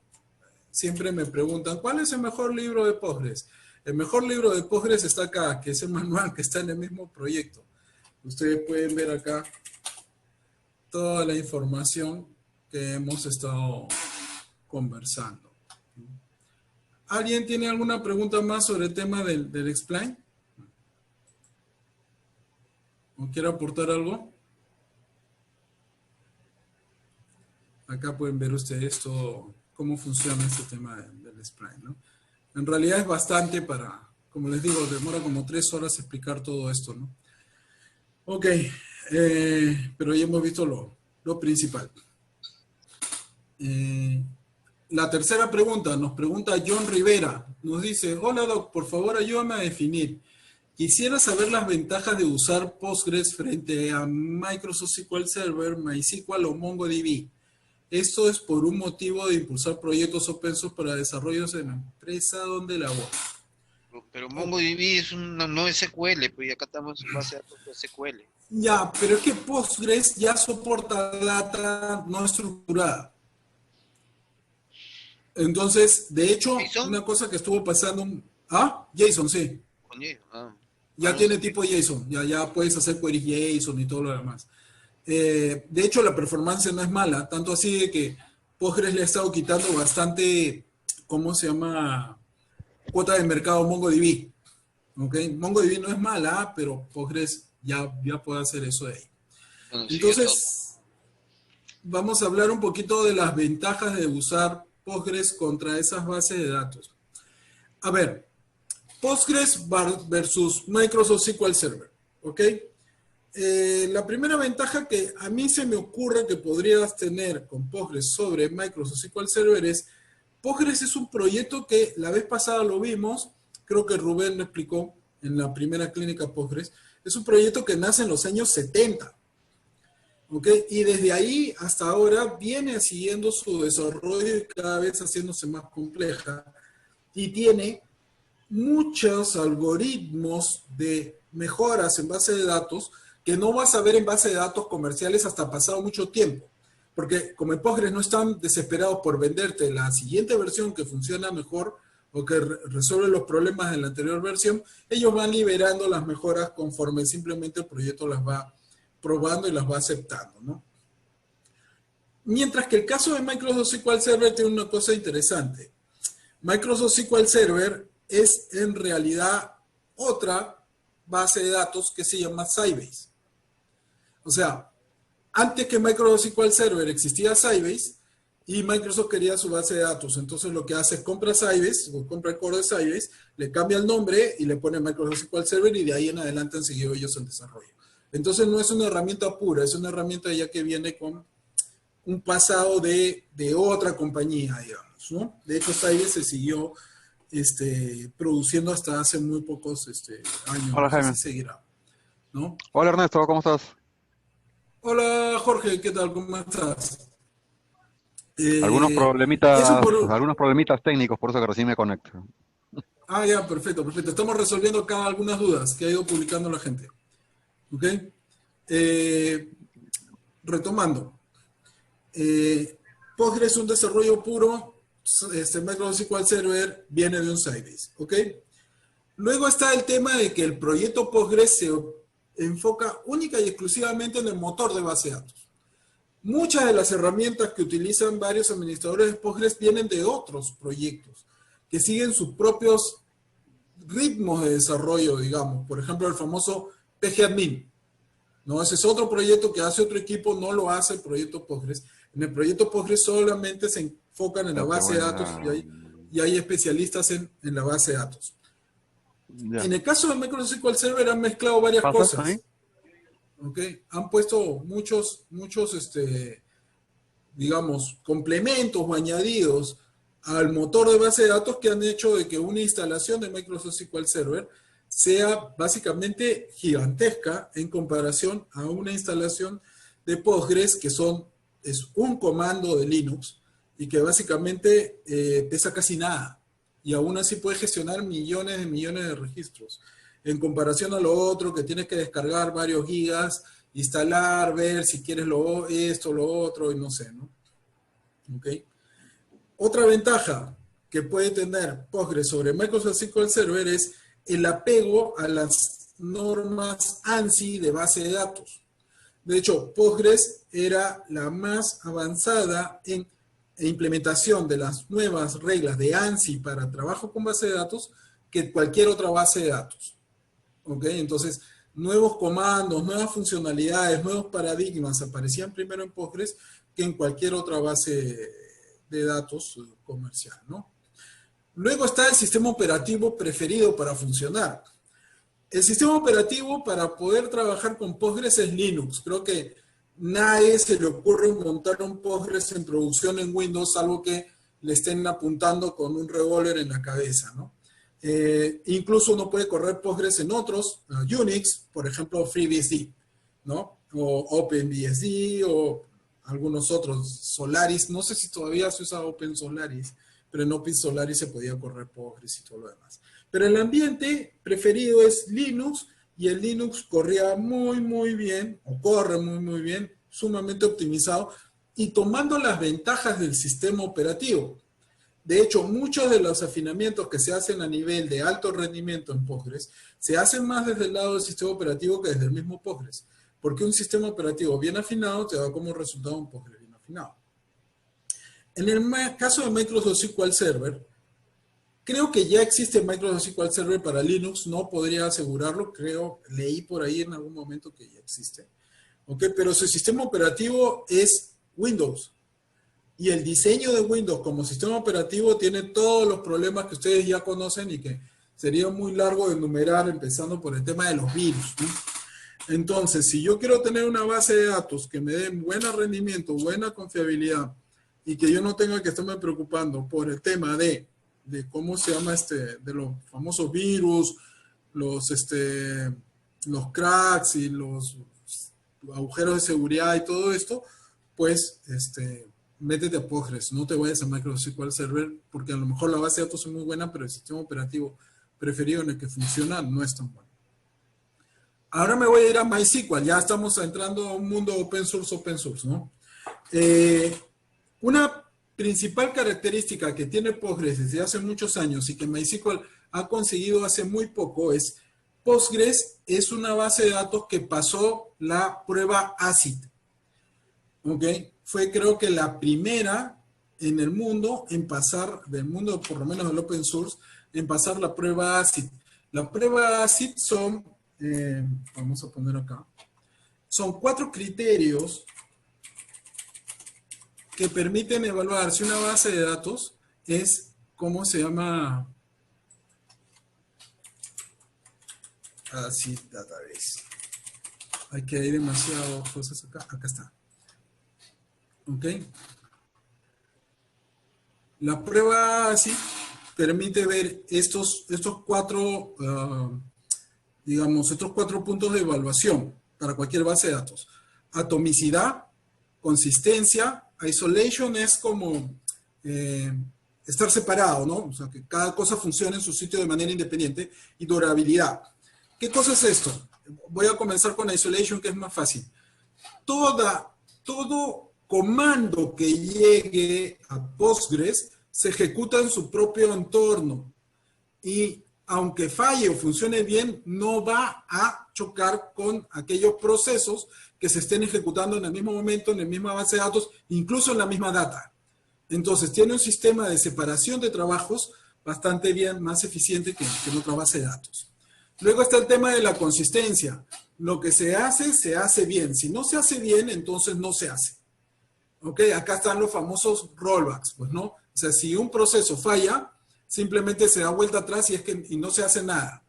[SPEAKER 1] siempre me preguntan, ¿cuál es el mejor libro de Postgres? El mejor libro de Postgres está acá, que es el manual que está en el mismo proyecto. Ustedes pueden ver acá toda la información que hemos estado conversando. ¿Alguien tiene alguna pregunta más sobre el tema del Explain? ¿O quiere aportar algo? Acá pueden ver ustedes todo, cómo funciona este tema del Explain, ¿no? En realidad es bastante como les digo, demora como 3 horas explicar todo esto, ¿no? Ok, pero ya hemos visto lo principal. La tercera pregunta, nos pregunta John Rivera. Nos dice, hola Doc, por favor ayúdame a definir. Quisiera saber las ventajas de usar Postgres frente a Microsoft SQL Server, MySQL o MongoDB. Esto es por un motivo de impulsar proyectos open source para desarrollos en la empresa donde laboro.
[SPEAKER 2] Pero MongoDB es no SQL, pues y acá estamos en base a datos de SQL.
[SPEAKER 1] Ya, pero es que Postgres ya soporta data no estructurada. Entonces, de hecho,
[SPEAKER 2] ¿JSON?
[SPEAKER 1] una cosa que estuvo pasando... ¿Ah? JSON, sí.
[SPEAKER 2] Con JSON, ah.
[SPEAKER 1] Ya tiene tipo JSON, ya puedes hacer queries JSON y todo lo demás. De hecho, la performance no es mala, tanto así de que Postgres le ha estado quitando bastante, ¿cómo se llama? Cuota de mercado a MongoDB. ¿Ok? MongoDB no es mala, pero Postgres ya puede hacer eso de ahí.
[SPEAKER 2] Bueno, sí,
[SPEAKER 1] Entonces, vamos a hablar un poquito de las ventajas de usar Postgres contra esas bases de datos. A ver, Postgres versus Microsoft SQL Server, ¿ok? La primera ventaja que a mí se me ocurre que podrías tener con Postgres sobre Microsoft SQL Server es, Postgres es un proyecto que la vez pasada lo vimos, creo que Rubén lo explicó en la primera clínica Postgres, es un proyecto que nace en los años 70, ¿ok? Y desde ahí hasta ahora viene siguiendo su desarrollo y cada vez haciéndose más compleja y tiene muchos algoritmos de mejoras en base de datos que no vas a ver en base de datos comerciales hasta pasado mucho tiempo. Porque como en Postgres no están desesperados por venderte la siguiente versión que funciona mejor o que resuelve los problemas de la anterior versión, ellos van liberando las mejoras conforme simplemente el proyecto las va probando y las va aceptando, ¿no? Mientras que el caso de Microsoft SQL Server tiene una cosa interesante. Microsoft SQL Server es en realidad otra base de datos que se llama Sybase. O sea, antes que Microsoft SQL Server existía Sybase y Microsoft quería su base de datos. Entonces lo que hace es compra Sybase, o compra el core de Sybase, le cambia el nombre y le pone Microsoft SQL Server y de ahí en adelante han seguido ellos el desarrollo. Entonces no es una herramienta pura, es una herramienta ya que viene con un pasado de otra compañía, digamos, ¿no? De hecho, Sybase se siguió produciendo hasta hace muy pocos años,
[SPEAKER 4] Hola,
[SPEAKER 1] no sé
[SPEAKER 4] Jaime.
[SPEAKER 1] si seguirá, ¿no?
[SPEAKER 4] Hola, Ernesto, ¿cómo estás?
[SPEAKER 1] Hola, Jorge, ¿qué tal? ¿Cómo estás?
[SPEAKER 4] Algunos
[SPEAKER 1] Eso
[SPEAKER 4] problemitas,
[SPEAKER 1] por...
[SPEAKER 4] algunos problemitas técnicos, por eso que recién me conecto.
[SPEAKER 1] Ah, ya, perfecto, perfecto. Estamos resolviendo acá algunas dudas que ha ido publicando la gente. ¿Ok? Retomando. Postgres es un desarrollo puro, Microsoft SQL Server viene de un Sybase, ¿ok? Luego está el tema de que el proyecto Postgres se enfoca única y exclusivamente en el motor de base de datos. Muchas de las herramientas que utilizan varios administradores de Postgres vienen de otros proyectos que siguen sus propios ritmos de desarrollo, digamos. Por ejemplo, el famoso pgadmin, ¿no? Ese es otro proyecto que hace otro equipo, no lo hace el proyecto Postgres. En el proyecto Postgres solamente se enfocan en la
[SPEAKER 4] Ya, qué
[SPEAKER 1] base de datos
[SPEAKER 4] buena.
[SPEAKER 1] y hay especialistas en la base de datos.
[SPEAKER 4] Ya.
[SPEAKER 1] En el caso de Microsoft SQL Server han mezclado varias
[SPEAKER 4] ¿Pasas ahí?
[SPEAKER 1] cosas. ¿Okay? Han puesto muchos, digamos, complementos o añadidos al motor de base de datos que han hecho de que una instalación de Microsoft SQL Server sea básicamente gigantesca en comparación a una instalación de Postgres que es un comando de Linux y que básicamente pesa casi nada y aún así puede gestionar millones de registros en comparación a lo otro que tienes que descargar varios gigas, instalar, ver si quieres esto, lo otro y no sé, ¿no? ¿Ok? Otra ventaja que puede tener Postgres sobre Microsoft SQL Server es el apego a las normas ANSI de base de datos. De hecho, Postgres era la más avanzada en implementación de las nuevas reglas de ANSI para trabajo con base de datos que cualquier otra base de datos. ¿Ok? Entonces, nuevos comandos, nuevas funcionalidades, nuevos paradigmas aparecían primero en Postgres que en cualquier otra base de datos comercial, ¿no? Luego está el sistema operativo preferido para funcionar. El sistema operativo para poder trabajar con Postgres es Linux. Creo que nadie se le ocurre montar un Postgres en producción en Windows, salvo que le estén apuntando con un revólver en la cabeza, ¿no? Incluso uno puede correr Postgres en otros, Unix, por ejemplo, FreeBSD, ¿no? O OpenBSD o algunos otros, Solaris, no sé si todavía se usa OpenSolaris, pero en OpenSolaris se podía correr Postgres y todo lo demás. Pero el ambiente preferido es Linux y el Linux corría muy bien, o corre muy bien, sumamente optimizado y tomando las ventajas del sistema operativo. De hecho, muchos de los afinamientos que se hacen a nivel de alto rendimiento en Postgres se hacen más desde el lado del sistema operativo que desde el mismo Postgres. Porque un sistema operativo bien afinado te da como resultado un Postgres bien afinado. En el caso de Microsoft SQL Server, creo que ya existe Microsoft SQL Server para Linux, no podría asegurarlo, creo, leí por ahí en algún momento que ya existe. ¿Ok? Pero su sistema operativo es Windows. Y el diseño de Windows como sistema operativo tiene todos los problemas que ustedes ya conocen y que sería muy largo de enumerar, empezando por el tema de los virus, ¿no? Entonces, si yo quiero tener una base de datos que me dé buen rendimiento, buena confiabilidad, y que yo no tenga que estarme preocupando por el tema de cómo se llama de los famosos virus, los cracks y los agujeros de seguridad y todo esto, pues métete a Postgres, no te vayas a Microsoft SQL Server, porque a lo mejor la base de datos es muy buena, pero el sistema operativo preferido en el que funciona no es tan bueno. Ahora me voy a ir a MySQL, ya estamos entrando a un mundo open source, ¿no? Una principal característica que tiene Postgres desde hace muchos años y que MySQL ha conseguido hace muy poco es Postgres es una base de datos que pasó la prueba ACID. ¿Ok? Fue creo que la primera en el mundo en pasar, del mundo por lo menos del open source, en pasar la prueba ACID. La prueba ACID son, vamos a poner acá, son 4 criterios que permiten evaluar si una base de datos es, ¿cómo se llama? ACID Database. Hay que hay demasiadas cosas acá. Acá está. ¿Ok? La prueba ACID permite ver estos 4, digamos, estos 4 puntos de evaluación para cualquier base de datos. Atomicidad, consistencia, isolation es como estar separado, ¿no? O sea, que cada cosa funcione en su sitio de manera independiente, y durabilidad. ¿Qué cosa es esto? Voy a comenzar con isolation, que es más fácil. Todo comando que llegue a Postgres se ejecuta en su propio entorno. Y aunque falle o funcione bien, no va a chocar con aquellos procesos que se estén ejecutando en el mismo momento, en la misma base de datos, incluso en la misma data. Entonces, tiene un sistema de separación de trabajos bastante bien, más eficiente que en otra base de datos. Luego está el tema de la consistencia. Lo que se hace bien. Si no se hace bien, entonces no se hace. ¿Ok? Acá están los famosos rollbacks, pues, ¿no? O sea, si un proceso falla, simplemente se da vuelta atrás y no se hace nada.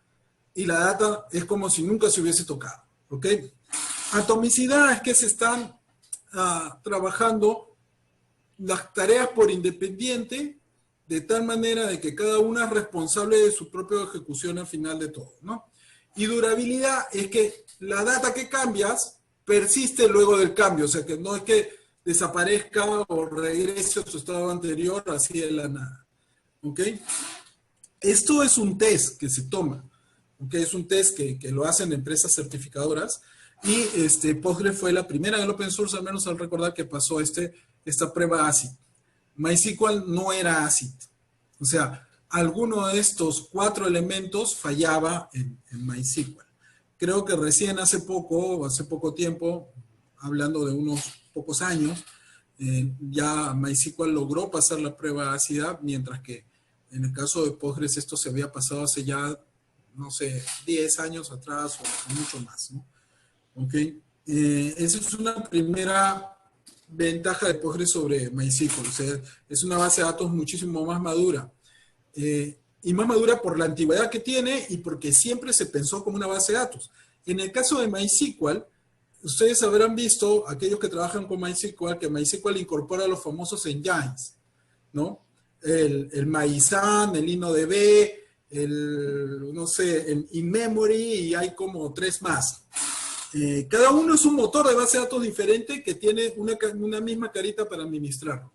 [SPEAKER 1] Y la data es como si nunca se hubiese tocado. ¿Ok? Atomicidad es que se están trabajando las tareas por independiente, de tal manera de que cada una es responsable de su propia ejecución al final de todo, ¿no? Y durabilidad es que la data que cambias persiste luego del cambio, o sea que no es que desaparezca o regrese a su estado anterior así de la nada. ¿Ok? Esto es un test que se toma. ¿Ok? Es un test que lo hacen empresas certificadoras. Y Postgres fue la primera del open source, al menos al recordar, que pasó esta prueba ACID. MySQL no era ACID. O sea, alguno de estos 4 elementos fallaba en MySQL. Creo que recién hace poco tiempo, hablando de unos pocos años, ya MySQL logró pasar la prueba ácida, mientras que en el caso de Postgres esto se había pasado hace ya, no sé, 10 años atrás o mucho más, ¿no? ¿Ok? Esa es una primera ventaja de Postgres sobre MySQL. O sea, es una base de datos muchísimo más madura. Y más madura por la antigüedad que tiene y porque siempre se pensó como una base de datos. En el caso de MySQL, ustedes habrán visto, aquellos que trabajan con MySQL, que MySQL incorpora los famosos engines, ¿no? El MySAN, el InnoDB, no sé, el InMemory, y hay como 3 más. Cada uno es un motor de base de datos diferente que tiene una misma carita para administrarlo.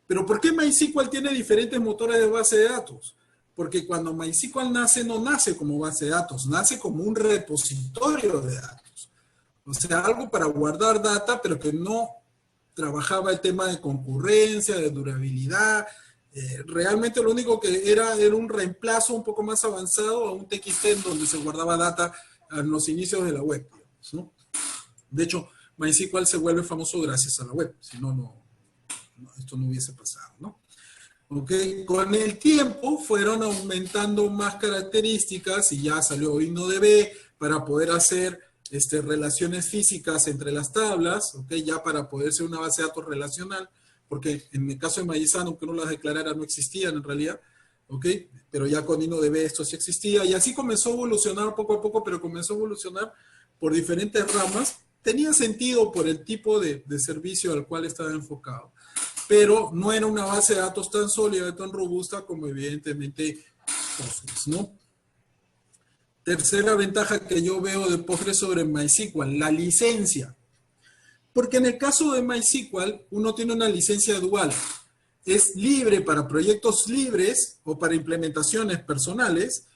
[SPEAKER 1] Pero ¿por qué MySQL tiene diferentes motores de base de datos? Porque cuando MySQL nace, no nace como base de datos, nace como un repositorio de datos. O sea, algo para guardar data, pero que no trabajaba el tema de concurrencia, de durabilidad, Realmente lo único que era un reemplazo un poco más avanzado a un TXT en donde se guardaba data en los inicios de la web, digamos, ¿no? De hecho, MySQL se vuelve famoso gracias a la web, si no, esto no hubiese pasado, ¿no? Okay. Con el tiempo fueron aumentando más características y ya salió InnoDB para poder hacer relaciones físicas entre las tablas, okay, ya para poder ser una base de datos relacional, porque en el caso de Mayizano, aunque no las declarara, no existían en realidad, okay, pero ya con InnoDB esto sí existía, y así comenzó a evolucionar poco a poco, pero comenzó a evolucionar por diferentes ramas. Tenía sentido por el tipo de servicio al cual estaba enfocado, pero no era una base de datos tan sólida, tan robusta como evidentemente Postgres, ¿no? Tercera ventaja que yo veo de Postgres sobre MySQL, la licencia. Porque en el caso de MySQL, uno tiene una licencia dual. Es libre para proyectos libres o para implementaciones personales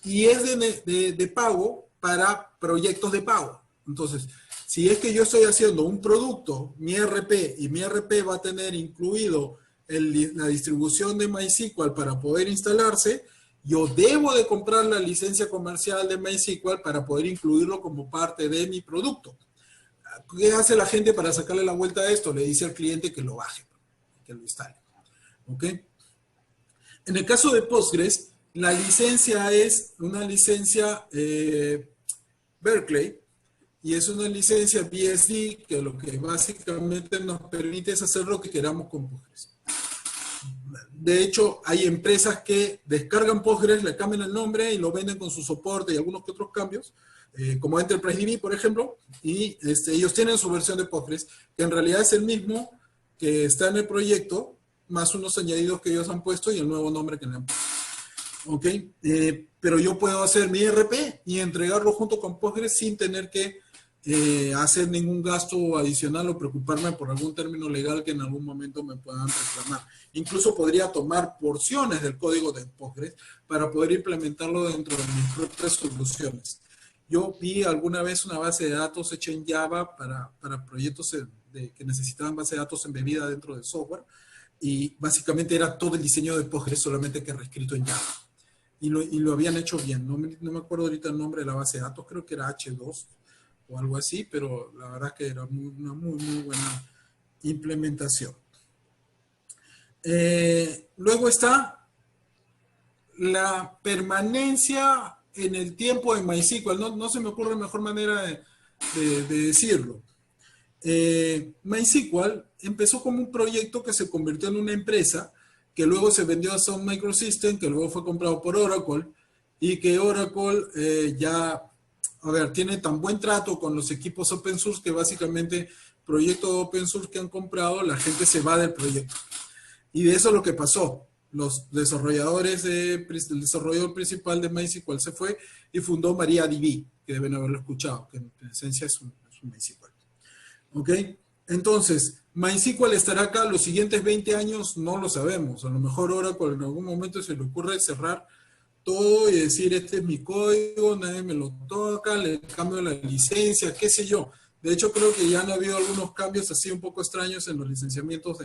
[SPEAKER 1] y es de pago para proyectos de pago. Entonces, si es que yo estoy haciendo un producto, mi ERP, y mi ERP va a tener incluido la distribución de MySQL para poder instalarse, yo debo de comprar la licencia comercial de MySQL para poder incluirlo como parte de mi producto. ¿Qué hace la gente para sacarle la vuelta a esto? Le dice al cliente que lo baje, que lo instale. ¿Ok? En el caso de Postgres, la licencia es una licencia Berkeley, y es una licencia BSD que lo que básicamente nos permite es hacer lo que queramos con Postgres. De hecho, hay empresas que descargan Postgres, le cambian el nombre y lo venden con su soporte y algunos que otros cambios, como Enterprise DB, por ejemplo, y ellos tienen su versión de Postgres, que en realidad es el mismo que está en el proyecto, más unos añadidos que ellos han puesto y el nuevo nombre que le han puesto. ¿Ok? Pero yo puedo hacer mi ERP y entregarlo junto con Postgres sin tener que hacer ningún gasto adicional o preocuparme por algún término legal que en algún momento me puedan reclamar. Incluso podría tomar porciones del código de Postgres para poder implementarlo dentro de mis propias soluciones. Yo vi alguna vez una base de datos hecha en Java para proyectos que necesitaban base de datos embebida dentro del software, y básicamente era todo el diseño de Postgres, solamente que reescrito en Java. Y lo habían hecho bien. No me acuerdo ahorita el nombre de la base de datos, creo que era H2 o algo así, pero la verdad que era una muy buena implementación. Luego está la permanencia en el tiempo de MySQL. No se me ocurre mejor manera de decirlo. MySQL empezó como un proyecto que se convirtió en una empresa, que luego se vendió a Sun Microsystems, que luego fue comprado por Oracle, y que Oracle tiene tan buen trato con los equipos open source que básicamente proyectos open source que han comprado, la gente se va del proyecto. Y de eso es lo que pasó. Los desarrolladores, el desarrollador principal de MySQL se fue y fundó MariaDB, que deben haberlo escuchado, que en esencia es un MySQL. ¿Ok? Entonces, MySQL estará acá los siguientes 20 años, no lo sabemos. A lo mejor Oracle en algún momento se le ocurre cerrar todo y decir, este es mi código, nadie me lo toca, le cambio la licencia, qué sé yo. De hecho, creo que ya han habido algunos cambios así un poco extraños en los licenciamientos,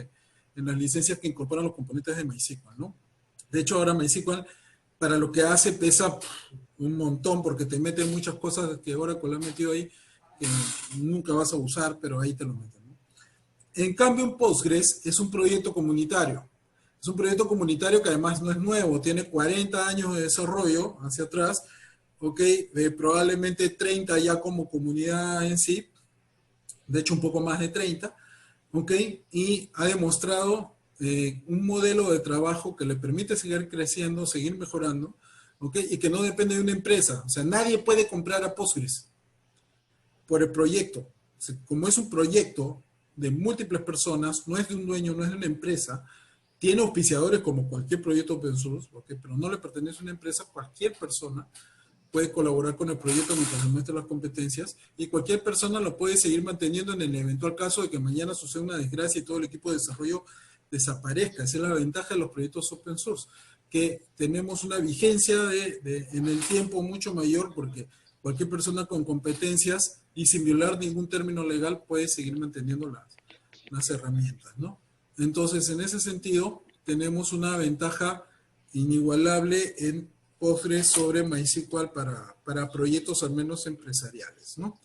[SPEAKER 1] en las licencias que incorporan los componentes de MySQL, ¿no? De hecho, ahora MySQL, para lo que hace, pesa un montón, porque te mete muchas cosas que Oracle ha metido ahí, que nunca vas a usar, pero ahí te lo meten, ¿no? En cambio, en Postgres es un proyecto comunitario. Es un proyecto comunitario que además no es nuevo, tiene 40 años de desarrollo hacia atrás, ¿ok? Probablemente 30 ya como comunidad en sí, de hecho un poco más de 30, ¿ok? Y ha demostrado un modelo de trabajo que le permite seguir creciendo, seguir mejorando, ¿ok? Y que no depende de una empresa. O sea, nadie puede comprar a Postgres por el proyecto. O sea, como es un proyecto de múltiples personas, no es de un dueño, no es de una empresa, tiene auspiciadores como cualquier proyecto open source, ¿okay? Pero no le pertenece a una empresa, cualquier persona puede colaborar con el proyecto mientras demuestre las competencias, y cualquier persona lo puede seguir manteniendo en el eventual caso de que mañana suceda una desgracia y todo el equipo de desarrollo desaparezca. Esa es la ventaja de los proyectos open source, que tenemos una vigencia en el tiempo mucho mayor, porque cualquier persona con competencias y sin violar ningún término legal puede seguir manteniendo las herramientas, ¿no? Entonces, en ese sentido, tenemos una ventaja inigualable en Postgres sobre MySQL para proyectos al menos empresariales, ¿no?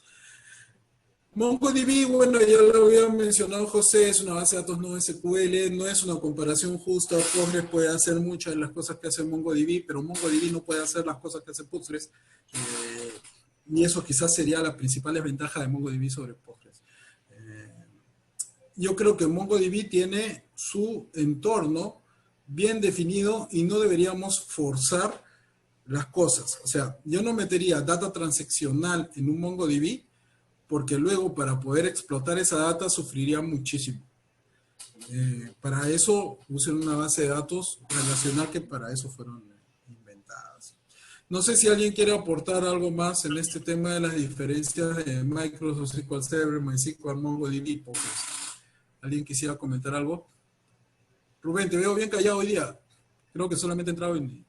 [SPEAKER 1] MongoDB, bueno, ya lo había mencionado José, es una base de datos no SQL, no es una comparación justa. Postgres puede hacer muchas de las cosas que hace MongoDB, pero MongoDB no puede hacer las cosas que hace Postgres. Y eso quizás sería la principal ventaja de MongoDB sobre Postgres. Yo creo que MongoDB tiene su entorno bien definido y no deberíamos forzar las cosas. O sea, yo no metería data transaccional en un MongoDB porque luego para poder explotar esa data sufriría muchísimo. Para eso usen una base de datos relacional que para eso fueron inventadas. No sé si alguien quiere aportar algo más en este tema de las diferencias de Microsoft SQL Server, MySQL, MongoDB y Postgres. ¿Alguien quisiera comentar algo? Rubén, te veo bien callado hoy día. Creo que solamente he entrado y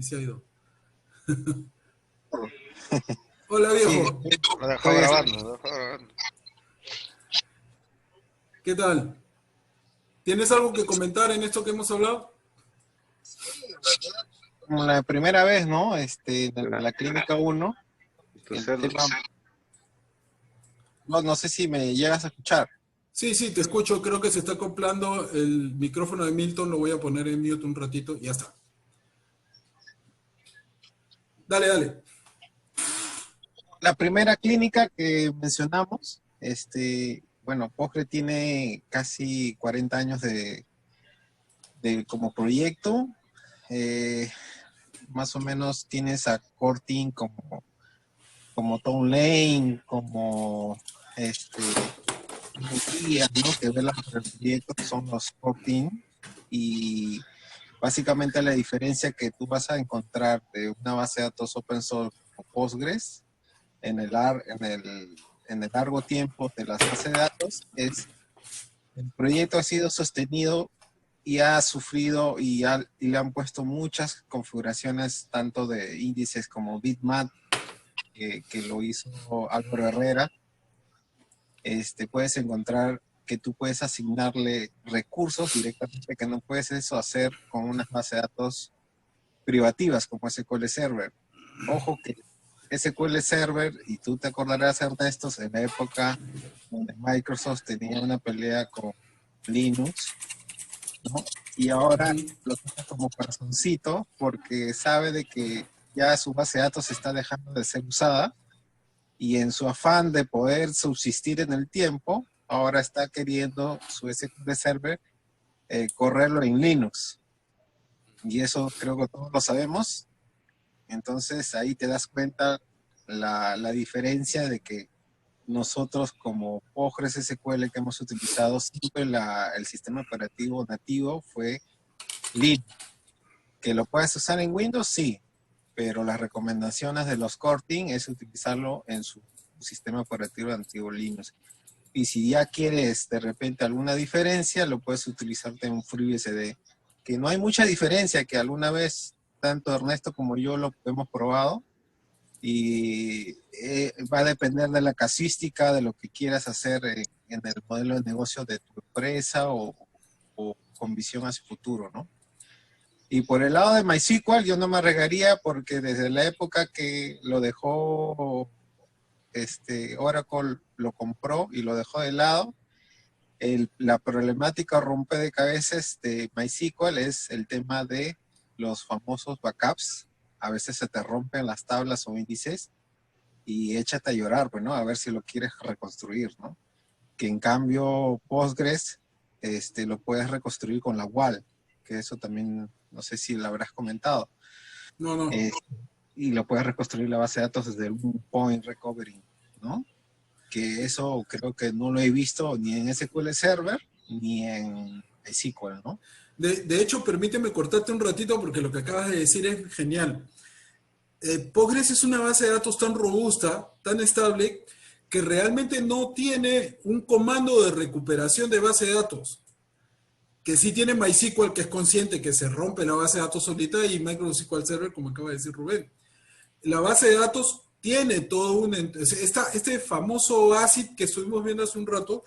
[SPEAKER 1] se ha ido. Hola, viejo.
[SPEAKER 2] Lo dejó grabando.
[SPEAKER 1] ¿Qué tal? ¿Tienes algo que comentar en esto que hemos hablado?
[SPEAKER 5] Como la primera vez, ¿no? La clínica 1. No sé si me llegas a escuchar.
[SPEAKER 1] Sí, te escucho. Creo que se está acoplando el micrófono de Milton. Lo voy a poner en mute un ratito y ya está. Dale.
[SPEAKER 5] La primera clínica que mencionamos, bueno, Postgres tiene casi 40 años de como proyecto. Más o menos tienes a Core Team como Tom Lane, como guías, ¿no? Que velan por el proyecto, que son los Core Team. Y básicamente la diferencia que tú vas a encontrar de una base de datos open source como Postgres en el largo tiempo de las bases de datos es el proyecto ha sido sostenido y ha sufrido y le han puesto muchas configuraciones tanto de índices como bitmap que lo hizo Álvaro Herrera. Puedes encontrar que tú puedes asignarle recursos directamente que no puedes eso hacer con unas bases de datos privativas como SQL Server. Ojo que SQL Server, y tú te acordarás, Ernesto, en la época donde Microsoft tenía una pelea con Linux, ¿no? Y ahora lo tiene como corazoncito porque sabe de que ya su base de datos está dejando de ser usada y en su afán de poder subsistir en el tiempo, ahora está queriendo su SQL Server correrlo en Linux. Y eso creo que todos lo sabemos. Entonces ahí te das cuenta la diferencia de que nosotros como Postgres SQL que hemos utilizado, siempre el sistema operativo nativo fue Linux. ¿Que lo puedes usar en Windows? Sí, pero las recomendaciones de los Core Team es utilizarlo en su sistema operativo nativo Linux. Y si ya quieres de repente alguna diferencia, lo puedes utilizar en un FreeBSD. Que no hay mucha diferencia, que alguna vez tanto Ernesto como yo lo hemos probado. Y va a depender de la casuística, de lo que quieras hacer en el modelo de negocio de tu empresa o con visión hacia el futuro, ¿no? Y por el lado de MySQL yo no me arriesgaría porque desde la época que lo dejó Oracle lo compró y lo dejó de lado, la problemática rompecabezas de MySQL es el tema de los famosos backups. A veces se te rompen las tablas o índices y échate a llorar, pues, ¿no? A ver si lo quieres reconstruir, ¿no? Que en cambio Postgres lo puedes reconstruir con la WAL, que eso también, no sé si lo habrás comentado.
[SPEAKER 1] No.
[SPEAKER 5] Y lo puedes reconstruir la base de datos desde un point recovery, ¿no? Que eso creo que no lo he visto ni en SQL Server ni en MySQL, ¿no?
[SPEAKER 1] De hecho, permíteme cortarte un ratito porque lo que acabas de decir es genial. Postgres es una base de datos tan robusta, tan estable, que realmente no tiene un comando de recuperación de base de datos. Que sí tiene MySQL, que es consciente que se rompe la base de datos solita, y Microsoft SQL Server, como acaba de decir Rubén. La base de datos tiene todo este famoso ACID que estuvimos viendo hace un rato.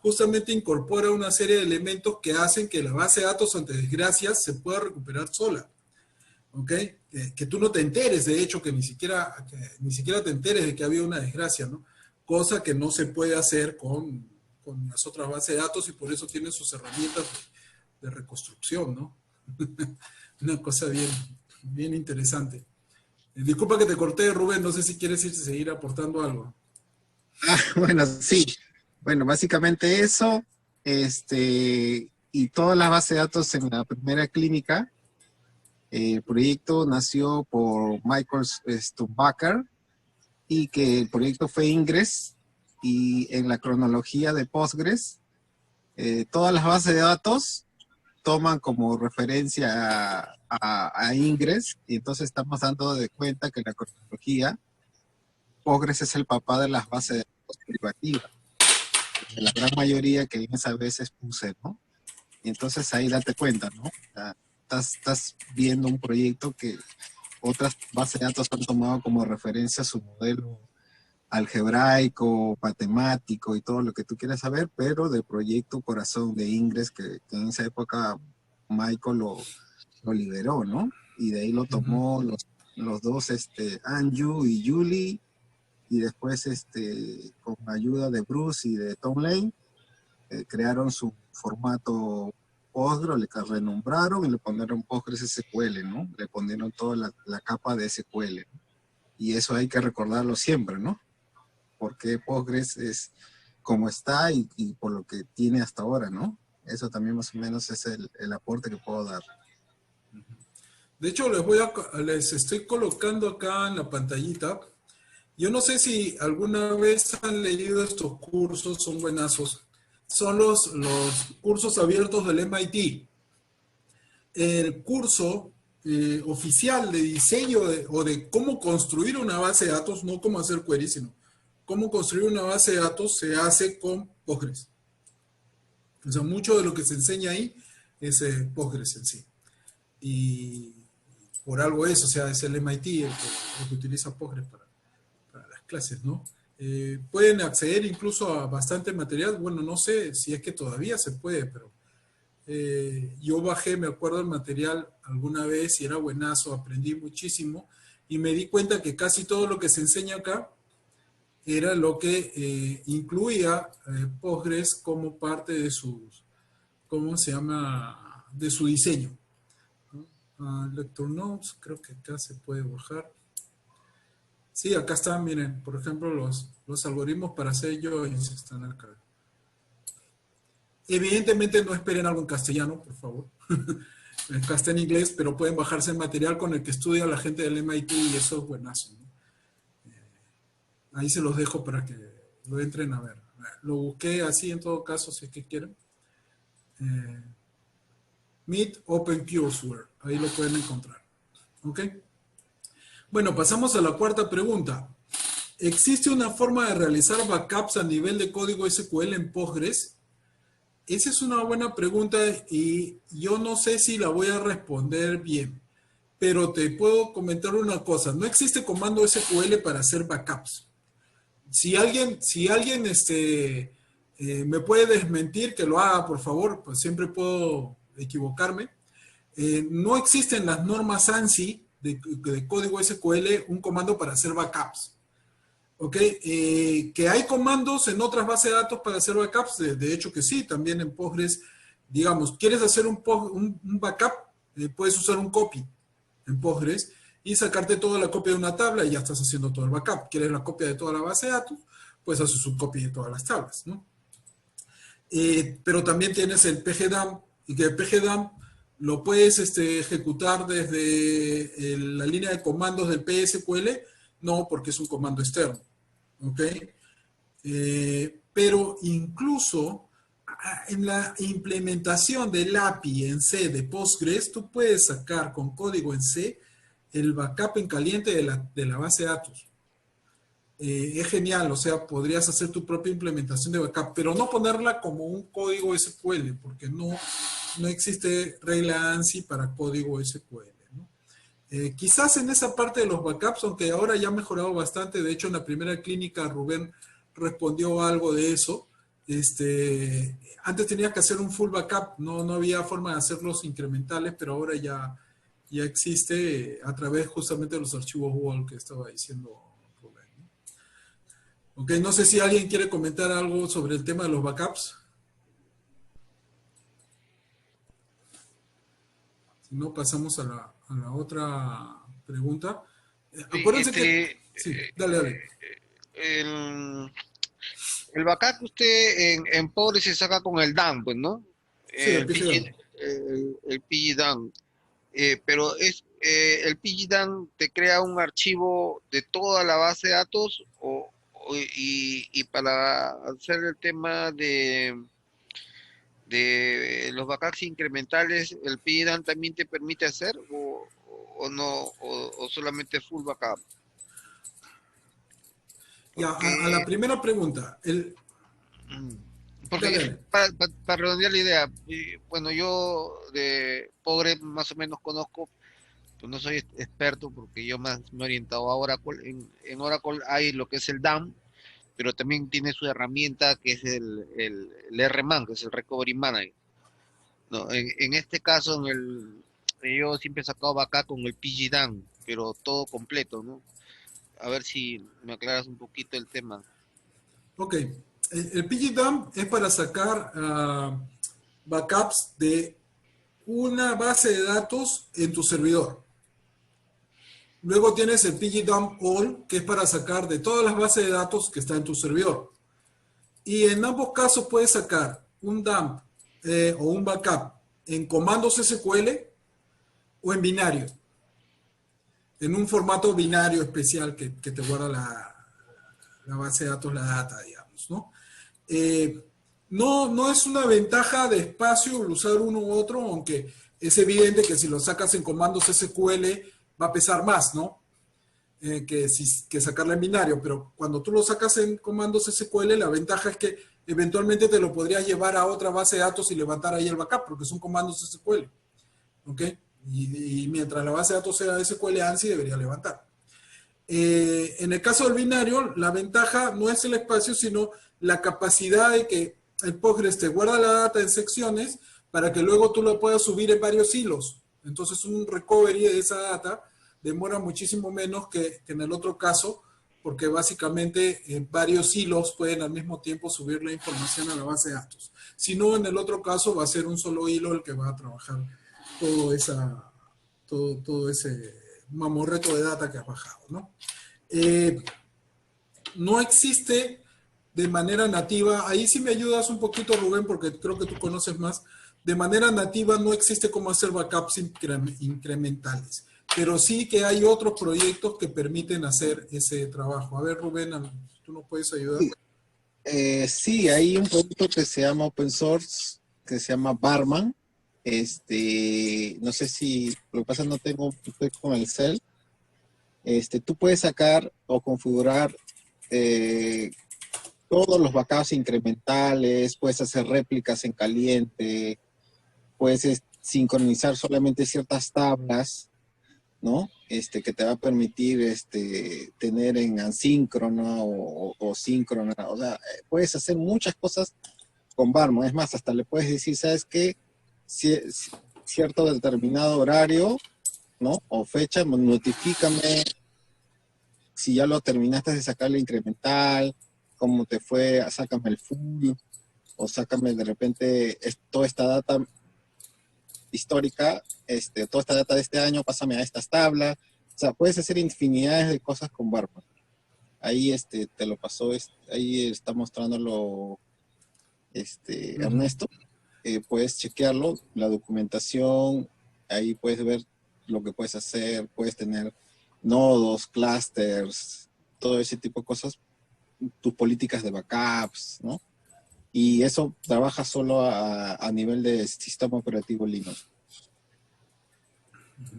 [SPEAKER 1] justamente incorpora una serie de elementos que hacen que la base de datos ante desgracias se pueda recuperar sola. ¿Ok? Que tú no te enteres, de hecho, que ni siquiera te enteres de que había una desgracia, ¿no? Cosa que no se puede hacer con las otras bases de datos y por eso tienen sus herramientas de reconstrucción, ¿no? Una cosa bien, bien interesante. Disculpa que te corté, Rubén, no sé si quieres seguir aportando algo.
[SPEAKER 5] Bueno, sí. Bueno, básicamente eso, y todas las bases de datos en la primera clínica. El proyecto nació por Michael Stubacker y que el proyecto fue Ingress, y en la cronología de Postgres, todas las bases de datos toman como referencia a Ingress, y entonces estamos dando de cuenta que la cronología, Postgres es el papá de las bases de datos privativas, de la gran mayoría que en esas veces puse, ¿no? Y entonces ahí date cuenta, ¿no? Estás viendo un proyecto que otras bases de datos han tomado como referencia su modelo algebraico, matemático y todo lo que tú quieras saber, pero del proyecto corazón de Ingress, que en esa época Michael lo liberó, ¿no? Y de ahí lo tomó los dos, Anju y Julie, y después con ayuda de Bruce y de Tom Lane, crearon su formato Postgres, le renombraron y le ponieron Postgres SQL, ¿no? Le ponieron toda la capa de SQL, ¿no? Y eso hay que recordarlo siempre, ¿no? Porque Postgres es como está y por lo que tiene hasta ahora, ¿no? Eso también más o menos es el aporte que puedo dar.
[SPEAKER 1] De hecho, les estoy colocando acá en la pantallita. Yo no sé si alguna vez han leído estos cursos, son buenazos. Son los cursos abiertos del MIT. El curso oficial de diseño o de cómo construir una base de datos, no cómo hacer queries, sino cómo construir una base de datos, se hace con Postgres. O sea, mucho de lo que se enseña ahí es Postgres en sí. Y por algo es, o sea, es el MIT el que utiliza Postgres para las clases, ¿no? Pueden acceder incluso a bastante material. Bueno, no sé si es que todavía se puede, pero yo bajé, me acuerdo, el material alguna vez y era buenazo, aprendí muchísimo y me di cuenta que casi todo lo que se enseña acá era lo que incluía Postgres como parte de sus, ¿cómo se llama?, de su diseño. Lecture Notes, creo que acá se puede bajar. Sí, acá están, miren, por ejemplo, los algoritmos para hacer joins están acá. Evidentemente no esperen algo en castellano, por favor. Acá está en inglés, pero pueden bajarse el material con el que estudia la gente del MIT y eso es buenazo, ¿no? Ahí se los dejo para que lo entren a ver. Lo busqué así en todo caso, si es que quieren. Meet Open Courseware, ahí lo pueden encontrar. ¿Ok? Bueno, pasamos a la cuarta pregunta. ¿Existe una forma de realizar backups a nivel de código SQL en Postgres? Esa es una buena pregunta y yo no sé si la voy a responder bien, pero te puedo comentar una cosa. No existe comando SQL para hacer backups. Si alguien me puede desmentir, que lo haga, por favor, pues siempre puedo equivocarme. No existen las normas ANSI de código SQL un comando para hacer backups. ¿Ok? Que hay comandos en otras bases de datos para hacer backups, de hecho que sí, también en Postgres, digamos, quieres hacer un backup, puedes usar un copy en Postgres y sacarte toda la copia de una tabla y ya estás haciendo todo el backup. ¿Quieres la copia de toda la base de datos? Pues haces un copy de todas las tablas, ¿no? Pero también tienes el pgdump, y que el pgdump lo puedes ejecutar desde la línea de comandos del PSQL, no, porque es un comando externo. ¿Ok? Pero incluso en la implementación del API en C de Postgres, tú puedes sacar con código en C el backup en caliente de la base de datos. Es genial, o sea, podrías hacer tu propia implementación de backup, pero no ponerla como un código SQL, porque no existe regla ANSI para código SQL, ¿no? Quizás en esa parte de los backups, aunque ahora ya ha mejorado bastante, de hecho en la primera clínica Rubén respondió algo de eso, Antes tenías que hacer un full backup, no había forma de hacerlos incrementales, pero ahora ya existe a través justamente de los archivos WAL que estaba diciendo Rubén, ¿no? Ok, no sé si alguien quiere comentar algo sobre el tema de los backups. Si no, pasamos a la otra pregunta. Acuérdense que... Sí, dale.
[SPEAKER 2] El backup que usted en Pobre se saca con el DAM, pues, ¿no?
[SPEAKER 1] Sí, el PGDAM.
[SPEAKER 2] El PGDAM. Pero el PGDAM te crea un archivo de toda la base de datos y para hacer el tema de los backups incrementales, el PGDAM también te permite hacer o no, o solamente full backup.
[SPEAKER 1] Ya, a la primera pregunta,
[SPEAKER 2] Porque
[SPEAKER 1] dale.
[SPEAKER 2] para redondear la idea, bueno, yo de Pobre más o menos conozco, pues no soy experto porque yo más me he orientado a Oracle. En Oracle hay lo que es el DAM, pero también tiene su herramienta que es el RMAN, que es el Recovery Manager. No, en este caso, yo siempre he sacado acá con el PGDAM, pero todo completo, ¿no? A ver si me aclaras un poquito el tema.
[SPEAKER 1] Ok, el PGDump es para sacar backups de una base de datos en tu servidor. Luego tienes el PGDump All, que es para sacar de todas las bases de datos que están en tu servidor. Y en ambos casos puedes sacar un dump o un backup en comandos SQL o en binario. En un formato binario especial que te guarda la base de datos, la data, digamos, ¿no? No es una ventaja de espacio el usar uno u otro, aunque es evidente que si lo sacas en comandos SQL va a pesar más, ¿no? Que sacarla en binario, pero cuando tú lo sacas en comandos SQL, la ventaja es que eventualmente te lo podrías llevar a otra base de datos y levantar ahí el backup, porque son comandos SQL, ¿ok? Y mientras la base de datos sea SQL ANSI, debería levantar. En el caso del binario, la ventaja no es el espacio, sino la capacidad de que el Postgres te guarda la data en secciones para que luego tú lo puedas subir en varios hilos. Entonces, un recovery de esa data demora muchísimo menos que en el otro caso, porque básicamente varios hilos pueden al mismo tiempo subir la información a la base de datos. Si no, en el otro caso va a ser un solo hilo el que va a trabajar todo ese mamorreto de data que has bajado, ¿no? No existe de manera nativa, ahí sí me ayudas un poquito, Rubén, porque creo que tú conoces más. De manera nativa no existe cómo hacer backups incrementales, pero sí que hay otros proyectos que permiten hacer ese trabajo. A ver, Rubén, ¿tú nos puedes ayudar?
[SPEAKER 5] Sí, hay un producto que se llama open source, que se llama Barman. No sé si, lo que pasa no estoy con el cel. Tú puedes sacar o configurar todos los backups incrementales, puedes hacer réplicas en caliente, puedes sincronizar solamente ciertas tablas, ¿no? Que te va a permitir tener en asíncrona o síncrona. O sea, puedes hacer muchas cosas con Barman. Es más, hasta le puedes decir, ¿sabes qué? Cierto determinado horario, ¿no? O fecha, notifícame si ya lo terminaste de sacar el incremental, cómo te fue, sácame el full, o sácame de repente toda esta data histórica, toda esta data de este año, pásame a estas tablas. O sea, puedes hacer infinidades de cosas con Barman. Ahí te lo pasó, ahí está mostrándolo Ernesto. Puedes chequearlo, la documentación, ahí puedes ver lo que puedes hacer, puedes tener nodos, clusters, todo ese tipo de cosas, tus políticas de backups, ¿no? Y eso trabaja solo a nivel de sistema operativo Linux.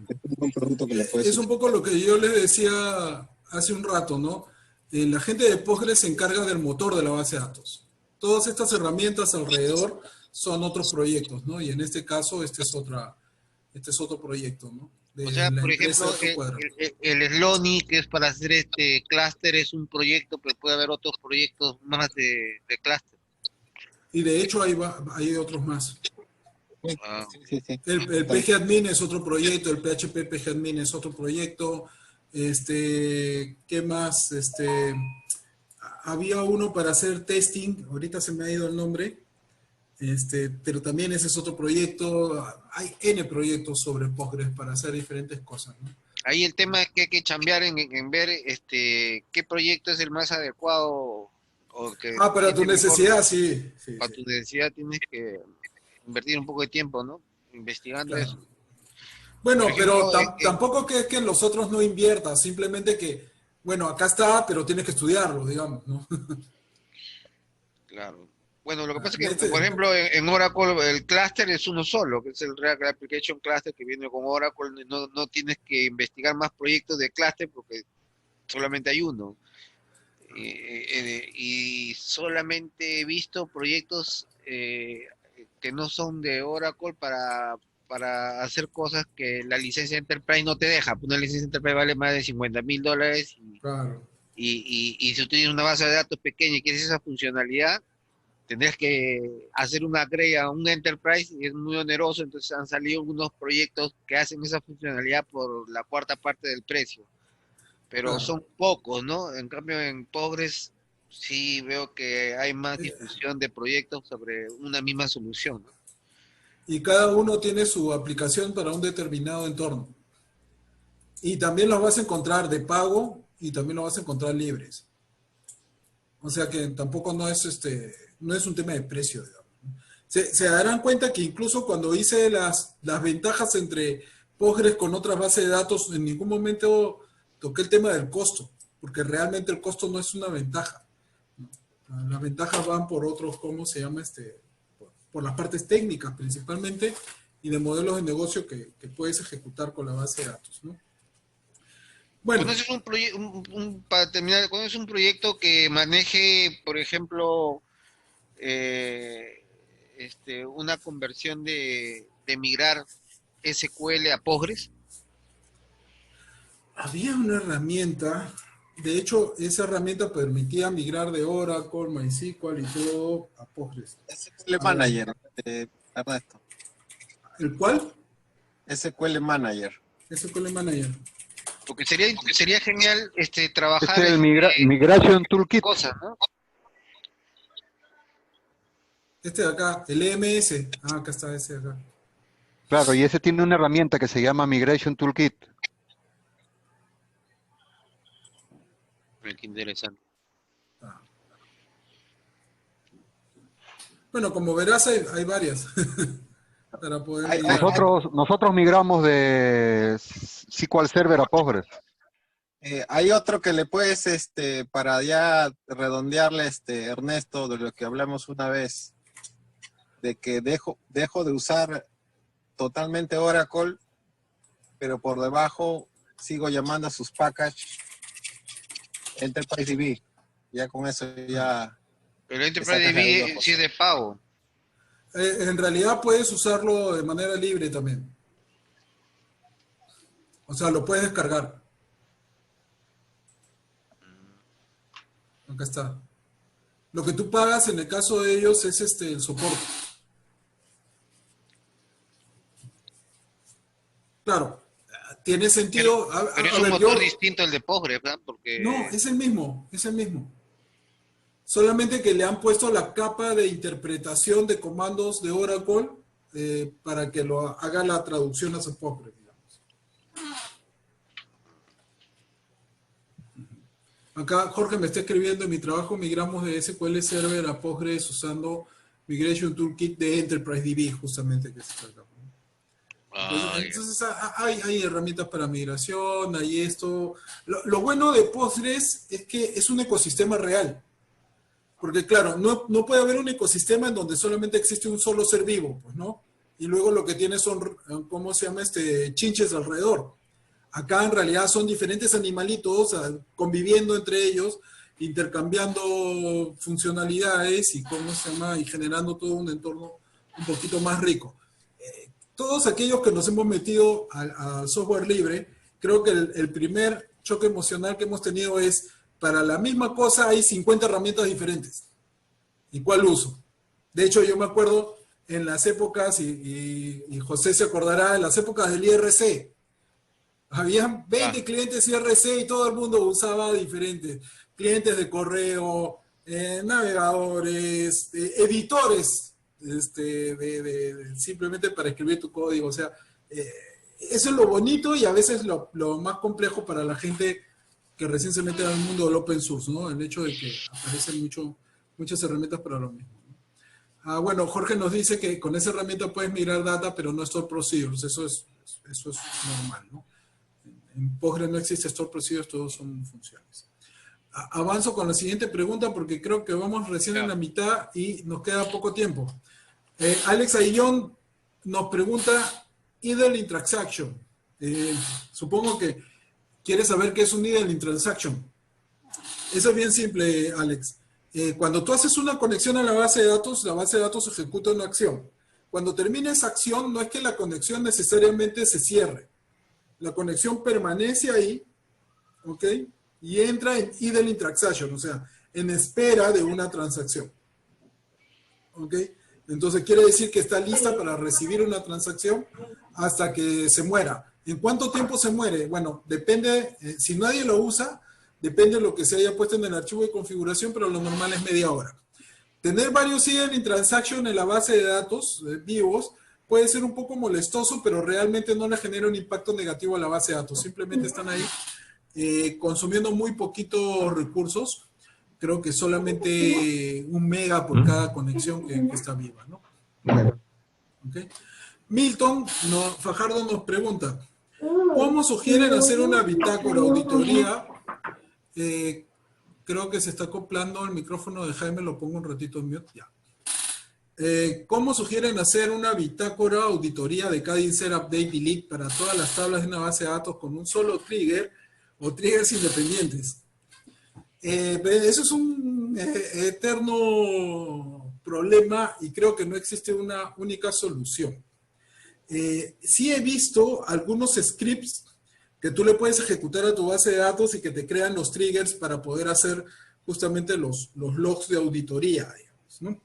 [SPEAKER 5] Es un producto que le puedes
[SPEAKER 1] Es un poco lo que yo les decía hace un rato, ¿no? La gente de Postgres se encarga del motor de la base de datos. Todas estas herramientas alrededor son otros proyectos, ¿no? Y en este caso, este es otro proyecto, ¿no? De
[SPEAKER 2] O sea,
[SPEAKER 1] la
[SPEAKER 2] por
[SPEAKER 1] empresa
[SPEAKER 2] ejemplo,
[SPEAKER 1] Otto Cuadra.
[SPEAKER 2] el Sloney, que es para hacer este clúster, es un proyecto, pero puede haber otros proyectos más de clúster.
[SPEAKER 1] Y de hecho hay otros más.
[SPEAKER 2] Ah,
[SPEAKER 5] Sí.
[SPEAKER 1] El PGAdmin es otro proyecto, el PHP PGAdmin es otro proyecto. ¿Qué más? Había uno para hacer testing, ahorita se me ha ido el nombre, pero también ese es otro proyecto. Hay N proyectos sobre Postgres para hacer diferentes cosas, ¿no?
[SPEAKER 2] ahí el tema es que hay que chambear en ver qué proyecto es el más adecuado o que
[SPEAKER 1] Para tu
[SPEAKER 2] tiene mejor,
[SPEAKER 1] necesidad, sí. Sí,
[SPEAKER 2] para
[SPEAKER 1] sí,
[SPEAKER 2] tu necesidad tienes que invertir un poco de tiempo, ¿no? Investigando eso.
[SPEAKER 1] claro.
[SPEAKER 2] Por
[SPEAKER 1] Bueno, pero
[SPEAKER 2] ejemplo,
[SPEAKER 1] tampoco que es que los otros no inviertas, simplemente que, bueno, acá está, pero tienes que estudiarlo, digamos, ¿no?
[SPEAKER 2] claro. Bueno, lo que pasa
[SPEAKER 1] En
[SPEAKER 2] es que, por ejemplo, en Oracle el clúster es uno solo, que es el React Application Cluster que viene con Oracle. No tienes que investigar más proyectos de clúster porque solamente hay uno. Y solamente he visto proyectos que no son de Oracle para hacer cosas que la licencia Enterprise no te deja. Una licencia Enterprise vale más de $50,000
[SPEAKER 1] Claro.
[SPEAKER 2] y si tú tienes una base de datos pequeña y quieres esa funcionalidad, tendrías que hacer una upgrade a un Enterprise y es muy oneroso. Entonces han salido algunos proyectos que hacen esa funcionalidad por la cuarta parte del precio, pero
[SPEAKER 1] Claro.
[SPEAKER 2] son pocos, ¿no? En cambio, en Pobres sí veo que hay más difusión de proyectos sobre una misma solución, ¿no?
[SPEAKER 1] Y cada uno tiene su aplicación para un determinado entorno. Y también los vas a encontrar de pago y también los vas a encontrar libres. O sea que tampoco no es un tema de precio, digamos. Se darán cuenta que incluso cuando hice las ventajas entre Postgres con otras bases de datos, en ningún momento toqué el tema del costo, porque realmente el costo no es una ventaja. Las ventajas van por otros, ¿cómo se llama? Por las partes técnicas principalmente y de modelos de negocio que puedes ejecutar con la base de datos, ¿no? Bueno,
[SPEAKER 2] ¿Conoces un proyecto, para terminar, conoces un proyecto que maneje, por ejemplo, eh, una conversión de migrar SQL a Postgres?
[SPEAKER 1] había una herramienta, de hecho, esa herramienta permitía migrar de Oracle, MySQL y todo a Postgres.
[SPEAKER 5] SQL
[SPEAKER 1] A ver,
[SPEAKER 5] Manager, Ernesto.
[SPEAKER 1] ¿el cual?
[SPEAKER 5] SQL Manager.
[SPEAKER 1] SQL Manager.
[SPEAKER 2] Porque sería genial
[SPEAKER 4] Es
[SPEAKER 2] trabajar
[SPEAKER 4] el Migration Toolkit.
[SPEAKER 2] cosas, ¿no?
[SPEAKER 1] Este de acá, el EMS. Acá está ese de acá.
[SPEAKER 4] Claro, y ese tiene una herramienta que se llama Migration Toolkit.
[SPEAKER 2] Qué interesante.
[SPEAKER 1] Ah. Bueno, como verás, hay varias para poder
[SPEAKER 5] Hay-
[SPEAKER 1] migrar.
[SPEAKER 4] Nosotros migramos de SQL Server a Postgres.
[SPEAKER 5] Hay otro que le puedes, para ya redondearle, Ernesto, de lo que hablamos una vez, de que dejo de usar totalmente Oracle, pero por debajo sigo llamando a sus packages Enterprise DB. Ya con eso ya
[SPEAKER 2] Pero
[SPEAKER 5] te
[SPEAKER 2] Enterprise
[SPEAKER 5] sacas de
[SPEAKER 2] DB sí es de pago.
[SPEAKER 1] En realidad puedes usarlo de manera libre también. O sea, lo puedes descargar. Acá está. Lo que tú pagas en el caso de ellos es el soporte. Claro, tiene sentido.
[SPEAKER 2] Pero es
[SPEAKER 1] A
[SPEAKER 2] un
[SPEAKER 1] ver,
[SPEAKER 2] motor distinto al de Postgres, ¿verdad?
[SPEAKER 1] no,
[SPEAKER 2] Porque
[SPEAKER 1] es el mismo, es el mismo. Solamente que le han puesto la capa de interpretación de comandos de Oracle para que lo haga la traducción a Postgres, digamos. Acá Jorge me está escribiendo: en mi trabajo migramos de SQL Server a Postgres usando Migration Toolkit de Enterprise DB, justamente, que se está acá. Entonces hay herramientas para migración, hay esto. Lo bueno de Postgres es que es un ecosistema real. Porque claro, no puede haber un ecosistema en donde solamente existe un solo ser vivo, pues, ¿no? Y luego lo que tiene son, ¿cómo se llama? Chinches alrededor. Acá en realidad son diferentes animalitos conviviendo entre ellos, intercambiando funcionalidades y, ¿cómo se llama? Y generando todo un entorno un poquito más rico. Todos aquellos que nos hemos metido al software libre, creo que el primer choque emocional que hemos tenido es: para la misma cosa hay 50 herramientas diferentes. ¿Y cuál uso? De hecho, yo me acuerdo en las épocas, y José se acordará, en las épocas del IRC, habían 20 clientes IRC y todo el mundo usaba diferentes clientes de correo, navegadores, editores, simplemente para escribir tu código. O sea, eso es lo bonito y a veces lo más complejo para la gente que recién se mete al mundo del open source, ¿no? El hecho de que aparecen muchas herramientas para lo mismo. Bueno, Jorge nos dice que con esa herramienta puedes migrar data, pero no store procedures. Eso es normal, ¿no? En Postgres no existe store procedures, todos son funciones. Avanzo con la siguiente pregunta porque creo que vamos recién en la mitad y nos queda poco tiempo. Alex Aillón nos pregunta idle intransaction. Supongo que quieres saber qué es un idle intransaction. Eso es bien simple, Alex. Cuando tú haces una conexión a la base de datos ejecuta una acción. Cuando termina esa acción, no es que la conexión necesariamente se cierre. La conexión permanece ahí, ¿ok? Y entra en idle intransaction, o sea, en espera de una transacción. ¿Ok? Entonces quiere decir que está lista para recibir una transacción hasta que se muera. ¿En cuánto tiempo se muere? Bueno, depende, si nadie lo usa, depende de lo que se haya puesto en el archivo de configuración, pero lo normal es media hora. Tener varios idle intransaction en la base de datos vivos puede ser un poco molestoso, pero realmente no le genera un impacto negativo a la base de datos. Simplemente están ahí consumiendo muy poquitos recursos. Creo que solamente 1 mega por cada conexión que está viva, ¿no? ¿Okay? Milton Fajardo nos pregunta, ¿cómo sugieren hacer una bitácora auditoría? Creo que se está acoplando el micrófono de Jaime, lo pongo un ratito en mute, ya. ¿Cómo sugieren hacer una bitácora auditoría de cada insert, update, delete para todas las tablas de una base de datos con un solo trigger o triggers independientes? Eso es un eterno problema y creo que no existe una única solución. Sí he visto algunos scripts que tú le puedes ejecutar a tu base de datos y que te crean los triggers para poder hacer justamente los logs de auditoría, digamos, ¿no?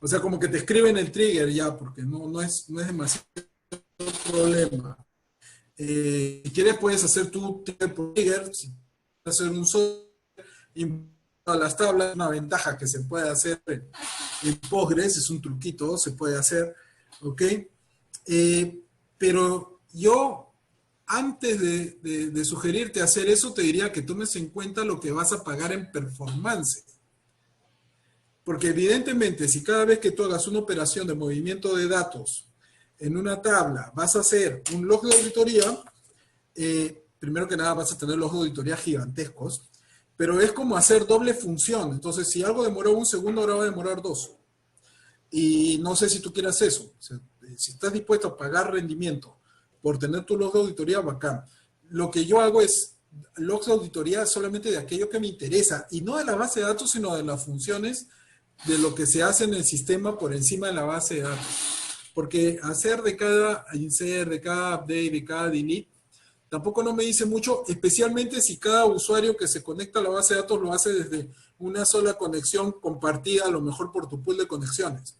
[SPEAKER 1] O sea, como que te escriben el trigger ya, porque no es demasiado problema. Si quieres puedes hacer tu trigger, si quieres hacer un solo a las tablas, una ventaja que se puede hacer en Postgres, es un truquito, se puede hacer, ¿ok? Pero yo, antes de sugerirte hacer eso, te diría que tomes en cuenta lo que vas a pagar en performance. Porque evidentemente, si cada vez que tú hagas una operación de movimiento de datos en una tabla, vas a hacer un log de auditoría, primero que nada vas a tener logs de auditoría gigantescos, pero es como hacer doble función. Entonces, si algo demoró 1 segundo, ahora va a demorar 2. Y no sé si tú quieras eso. O sea, si estás dispuesto a pagar rendimiento por tener tu log de auditoría, bacán. Lo que yo hago es logs de auditoría solamente de aquello que me interesa, y no de la base de datos, sino de las funciones de lo que se hace en el sistema por encima de la base de datos. Porque hacer de cada insert, de cada update, de cada delete, tampoco no me dice mucho, especialmente si cada usuario que se conecta a la base de datos lo hace desde una sola conexión compartida, a lo mejor por tu pool de conexiones.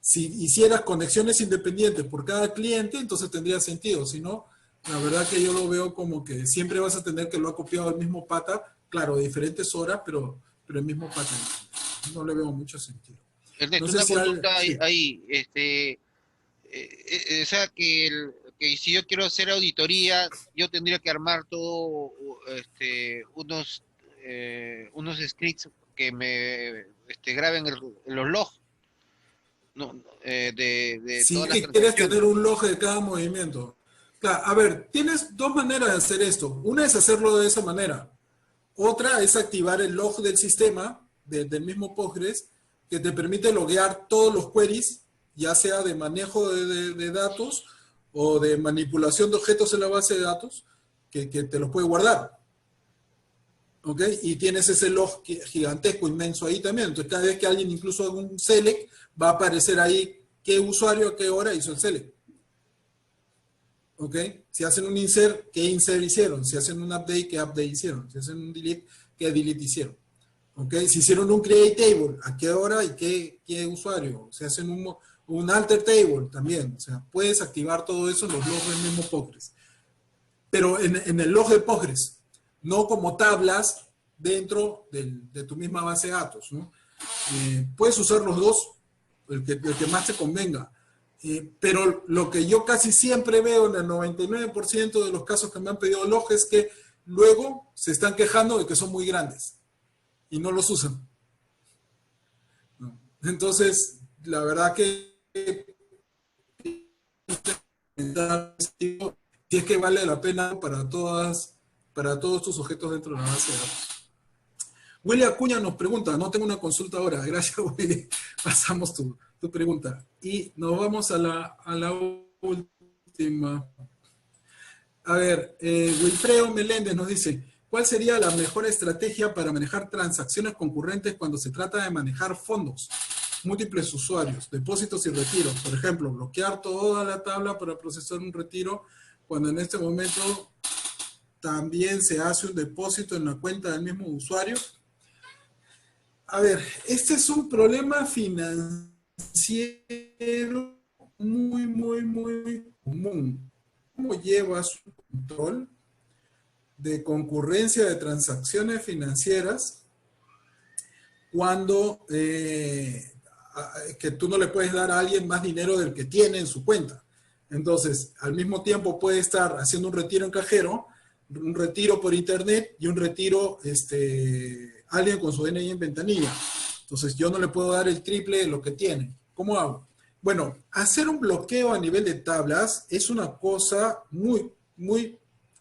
[SPEAKER 1] Si hicieras conexiones independientes por cada cliente, entonces tendría sentido. Si no, la verdad que yo lo veo como que siempre vas a tener que lo ha copiado el mismo pata, claro, de diferentes horas, pero el mismo pata. No le veo mucho sentido.
[SPEAKER 2] Ernesto,
[SPEAKER 1] No sé
[SPEAKER 2] una
[SPEAKER 1] si
[SPEAKER 2] consulta
[SPEAKER 1] sí.
[SPEAKER 2] ahí, o sea que si yo quiero hacer auditoría, yo tendría que armar todo, unos scripts que me graben los logs, no, de
[SPEAKER 1] Si
[SPEAKER 2] todas las
[SPEAKER 1] quieres
[SPEAKER 2] transacciones.
[SPEAKER 1] tener un log de cada movimiento. Claro, a ver, tienes 2 maneras de hacer esto. Una es hacerlo de esa manera. Otra es activar el log del sistema, del mismo Postgres, que te permite loguear todos los queries, ya sea de manejo de datos o de manipulación de objetos en la base de datos, que te los puede guardar. ¿Ok? Y tienes ese log gigantesco, inmenso ahí también. Entonces, cada vez que alguien incluso haga un select, va a aparecer ahí qué usuario a qué hora hizo el select. ¿Ok? Si hacen un insert, ¿qué insert hicieron? Si hacen un update, ¿qué update hicieron? Si hacen un delete, ¿qué delete hicieron? ¿Ok? Si hicieron un create table, ¿a qué hora y qué usuario? Se hacen un alter table también. O sea, puedes activar todo eso en los logs del mismo Postgres. Pero en el log de Postgres, no como tablas dentro de tu misma base de datos, ¿no? Puedes usar los dos, el que más te convenga. Pero lo que yo casi siempre veo en el 99% de los casos que me han pedido log es que luego se están quejando de que son muy grandes y no los usan. ¿No? Entonces, la verdad que si es que vale la pena para todos tus objetos dentro de la base de datos. Willy Acuña nos pregunta, no tengo una consulta ahora, gracias Willy, pasamos tu pregunta. Y nos vamos a la última. A ver, Wilfredo Meléndez nos dice, ¿cuál sería la mejor estrategia para manejar transacciones concurrentes cuando se trata de manejar fondos, múltiples usuarios, depósitos y retiros? Por ejemplo, bloquear toda la tabla para procesar un retiro, cuando en este momento también se hace un depósito en la cuenta del mismo usuario. A ver, este es un problema financiero muy común. ¿Cómo llevas un control de concurrencia de transacciones financieras cuando que tú no le puedes dar a alguien más dinero del que tiene en su cuenta? Entonces, al mismo tiempo puede estar haciendo un retiro en cajero, un retiro por internet y un retiro, alguien con su DNI en ventanilla. Entonces, yo no le puedo dar el triple de lo que tiene. ¿Cómo hago? Bueno, hacer un bloqueo a nivel de tablas es una cosa muy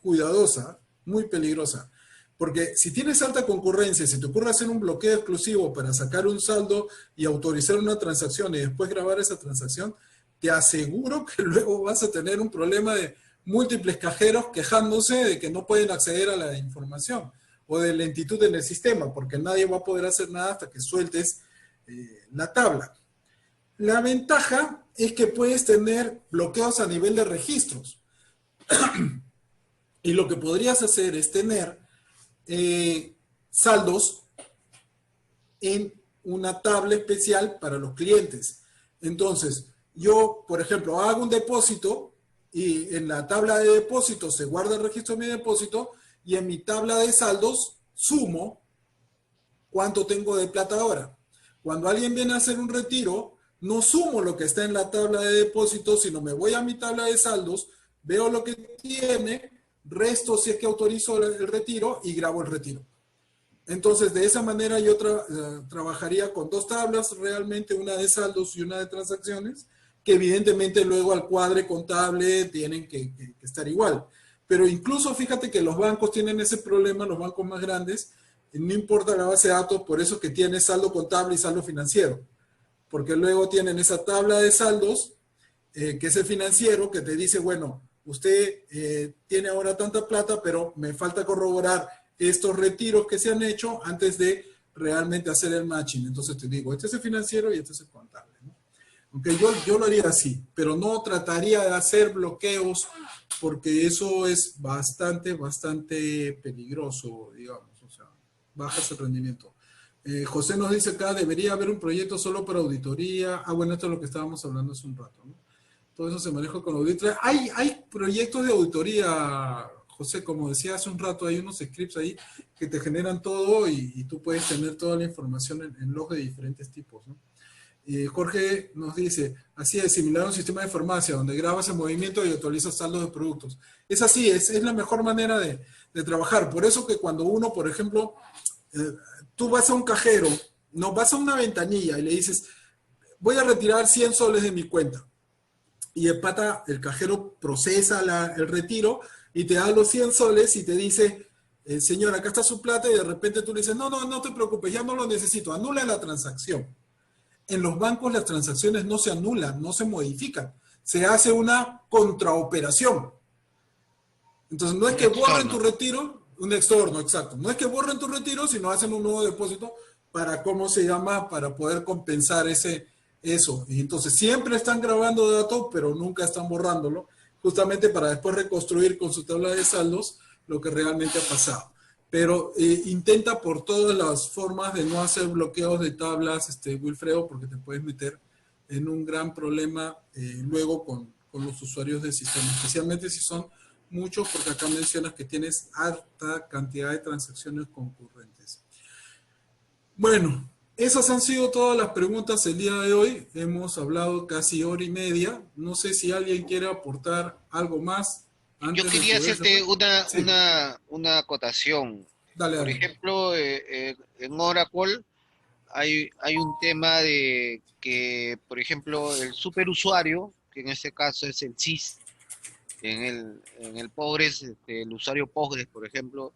[SPEAKER 1] cuidadosa, muy peligrosa. Porque si tienes alta concurrencia, si te ocurre hacer un bloqueo exclusivo para sacar un saldo y autorizar una transacción y después grabar esa transacción, te aseguro que luego vas a tener un problema de múltiples cajeros quejándose de que no pueden acceder a la información o de lentitud en el sistema, porque nadie va a poder hacer nada hasta que sueltes la tabla. La ventaja es que puedes tener bloqueos a nivel de registros. Y lo que podrías hacer es tener saldos en una tabla especial para los clientes. Entonces, yo, por ejemplo, hago un depósito y en la tabla de depósitos se guarda el registro de mi depósito y en mi tabla de saldos sumo cuánto tengo de plata ahora. Cuando alguien viene a hacer un retiro, no sumo lo que está en la tabla de depósitos, sino me voy a mi tabla de saldos, veo lo que tiene, resto si es que autorizo el retiro y grabo el retiro. Entonces, de esa manera yo trabajaría con dos tablas, realmente una de saldos y una de transacciones, que evidentemente luego al cuadre contable tienen que estar igual. Pero incluso fíjate que los bancos tienen ese problema, los bancos más grandes, no importa la base de datos, por eso que tiene saldo contable y saldo financiero. Porque luego tienen esa tabla de saldos, que es el financiero, que te dice, bueno, usted tiene ahora tanta plata, pero me falta corroborar estos retiros que se han hecho antes de realmente hacer el matching. Entonces te digo, este es el financiero y este es el contable, ¿no? Aunque yo lo haría así, pero no trataría de hacer bloqueos porque eso es bastante peligroso, digamos, o sea, bajas el rendimiento. José nos dice acá, debería haber un proyecto solo para auditoría. Ah, bueno, esto es lo que estábamos hablando hace un rato, ¿no? Todo eso se maneja con auditoría. Hay proyectos de auditoría, José, como decía hace un rato, hay unos scripts ahí que te generan todo y tú puedes tener toda la información en logs de diferentes tipos, ¿no? Jorge nos dice, así es, similar a un sistema de farmacia, donde grabas el movimiento y actualizas saldos de productos. Es así, es la mejor manera de trabajar. Por eso que cuando uno, por ejemplo, tú vas a un cajero, no vas a una ventanilla y le dices, voy a retirar 100 soles de mi cuenta. Y el cajero procesa el retiro y te da los 100 soles y te dice, señor, acá está su plata, y de repente tú le dices, no te preocupes, ya no lo necesito, anula la transacción. En los bancos las transacciones no se anulan, no se modifican. Se hace una contraoperación. Entonces, no es que borren tu retiro, un extorno, exacto. No es que borren tu retiro, sino hacen un nuevo depósito para, ¿cómo se llama? Para poder compensar eso. Y entonces, siempre están grabando datos, pero nunca están borrándolo, justamente para después reconstruir con su tabla de saldos lo que realmente ha pasado. pero intenta por todas las formas de no hacer bloqueos de tablas, Wilfredo, porque te puedes meter en un gran problema luego con los usuarios del sistema, especialmente si son muchos, porque acá mencionas que tienes alta cantidad de transacciones concurrentes. Bueno, esas han sido todas las preguntas el día de hoy. Hemos hablado casi hora y media. No sé si alguien quiere aportar algo más.
[SPEAKER 2] Yo quería hacerte una acotación.
[SPEAKER 1] Dale,
[SPEAKER 2] Por
[SPEAKER 1] dale.
[SPEAKER 2] ejemplo, en Oracle hay un tema de que, por ejemplo, el superusuario, que en este caso es el SIS, en el Postgres, el usuario Postgres, por ejemplo,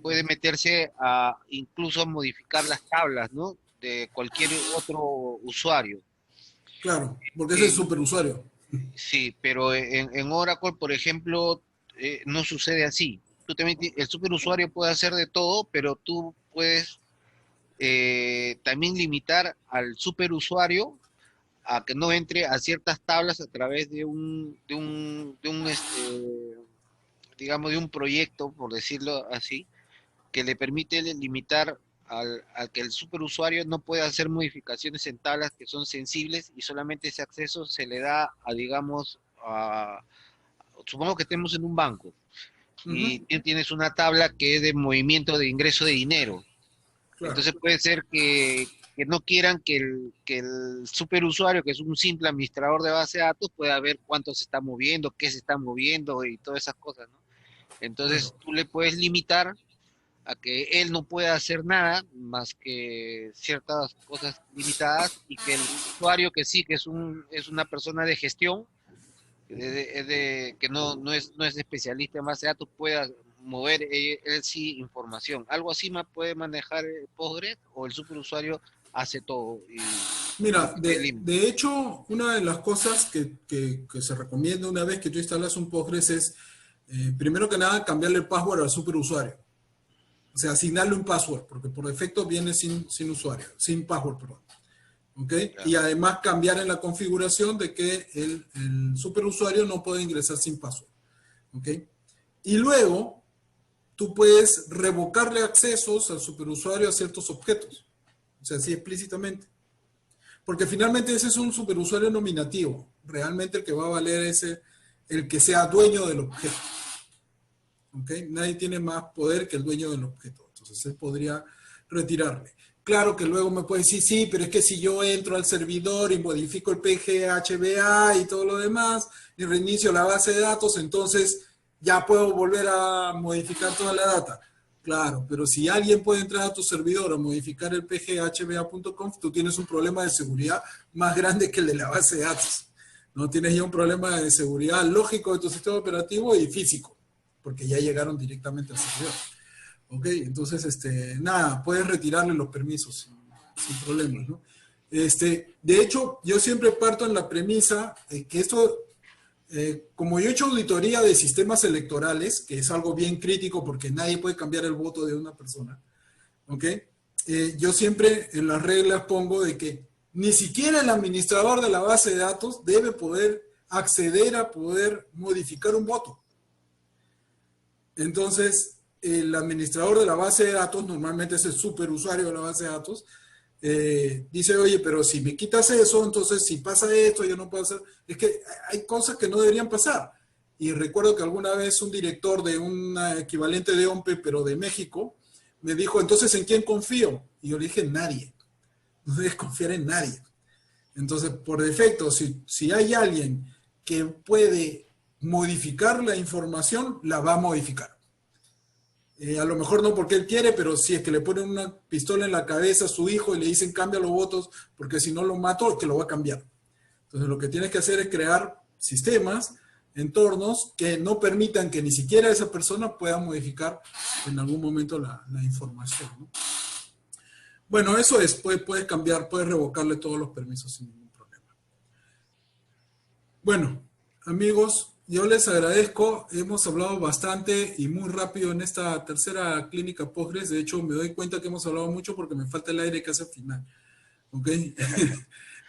[SPEAKER 2] puede meterse a incluso a modificar las tablas, ¿no? De cualquier otro usuario.
[SPEAKER 1] Claro, porque es el superusuario.
[SPEAKER 2] Sí, pero en Oracle, por ejemplo, no sucede así. El superusuario puede hacer de todo, pero tú puedes también limitar al superusuario a que no entre a ciertas tablas a través de digamos, de un proyecto, por decirlo así, que le permite limitar al que el superusuario no pueda hacer modificaciones en tablas que son sensibles y solamente ese acceso se le da a, digamos, supongamos que estemos en un banco y tienes una tabla que es de movimiento de ingreso de dinero.
[SPEAKER 1] Claro.
[SPEAKER 2] Entonces puede ser que no quieran que el superusuario, que es un simple administrador de base de datos, pueda ver cuánto se está moviendo, qué se está moviendo y todas esas cosas, ¿no? Entonces
[SPEAKER 1] Claro.
[SPEAKER 2] tú le puedes limitar a que él no pueda hacer nada más que ciertas cosas limitadas y que el usuario que sí, que es una persona de gestión, que no es especialista en base de datos, pueda mover él sí información. ¿Algo así más puede manejar Postgres o el superusuario hace todo?
[SPEAKER 1] Mira, de hecho, una de las cosas que se recomienda una vez que tú instalas un Postgres es, primero que nada, cambiarle el password al superusuario. O sea, asignarle un password, porque por defecto viene sin usuario, sin password, perdón. ¿Ok? Claro. Y además cambiar en la configuración de que el superusuario no puede ingresar sin password. ¿Ok? Y luego, tú puedes revocarle accesos al superusuario a ciertos objetos. O sea, así explícitamente. Porque finalmente ese es un superusuario nominativo. Realmente el que va a valer es el que sea dueño del objeto. ¿Okay? Nadie tiene más poder que el dueño del objeto. Entonces él podría retirarle. Claro que luego me puede decir, sí, pero es que si yo entro al servidor y modifico el PGHBA y todo lo demás, y reinicio la base de datos, entonces ya puedo volver a modificar toda la data. Claro, pero si alguien puede entrar a tu servidor a modificar el pghba.conf, tú tienes un problema de seguridad más grande que el de la base de datos. No tienes ya un problema de seguridad lógico de tu sistema operativo y físico, porque ya llegaron directamente al servidor. Ok, entonces, nada, puedes retirarle los permisos sin problemas, ¿no? De hecho, yo siempre parto en la premisa que esto, como yo he hecho auditoría de sistemas electorales, que es algo bien crítico porque nadie puede cambiar el voto de una persona, ¿ok? Yo siempre en las reglas pongo de que ni siquiera el administrador de la base de datos debe poder acceder a poder modificar un voto. Entonces, el administrador de la base de datos, normalmente es el superusuario de la base de datos, dice, oye, pero si me quitas eso, entonces si pasa esto, yo no puedo hacer... Es que hay cosas que no deberían pasar. Y recuerdo que alguna vez un director de un equivalente de OMPE, pero de México, me dijo, entonces, ¿en quién confío? Y yo le dije, en nadie. No debes confiar en nadie. Entonces, por defecto, si hay alguien que puede modificar la información, la va a modificar. A lo mejor no porque él quiere, pero si es que le ponen una pistola en la cabeza a su hijo y le dicen cambia los votos porque si no lo mato, que lo va a cambiar. Entonces lo que tienes que hacer es crear sistemas, entornos que no permitan que ni siquiera esa persona pueda modificar en algún momento la información, ¿no? Bueno, eso es, puedes cambiar, puedes revocarle todos los permisos sin ningún problema. Bueno, amigos, yo les agradezco, hemos hablado bastante y muy rápido en esta tercera clínica Postgres. De hecho, me doy cuenta que hemos hablado mucho porque me falta el aire casi al final. ¿Ok?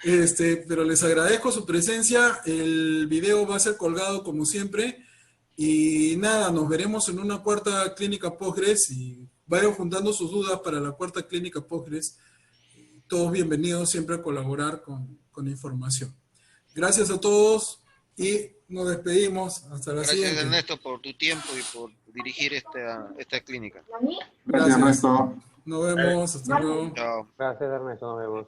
[SPEAKER 1] Pero les agradezco su presencia. El video va a ser colgado como siempre Y nada, nos veremos en una cuarta clínica Postgres y vayan juntando sus dudas para la cuarta clínica Postgres. Todos bienvenidos siempre a colaborar con información. Gracias a todos y nos despedimos. Hasta la
[SPEAKER 2] Gracias,
[SPEAKER 1] siguiente.
[SPEAKER 2] Ernesto, por tu tiempo y por dirigir esta clínica.
[SPEAKER 6] Gracias, Ernesto.
[SPEAKER 1] Nos vemos. Hasta luego.
[SPEAKER 2] Chao.
[SPEAKER 3] Gracias, Ernesto. Nos vemos.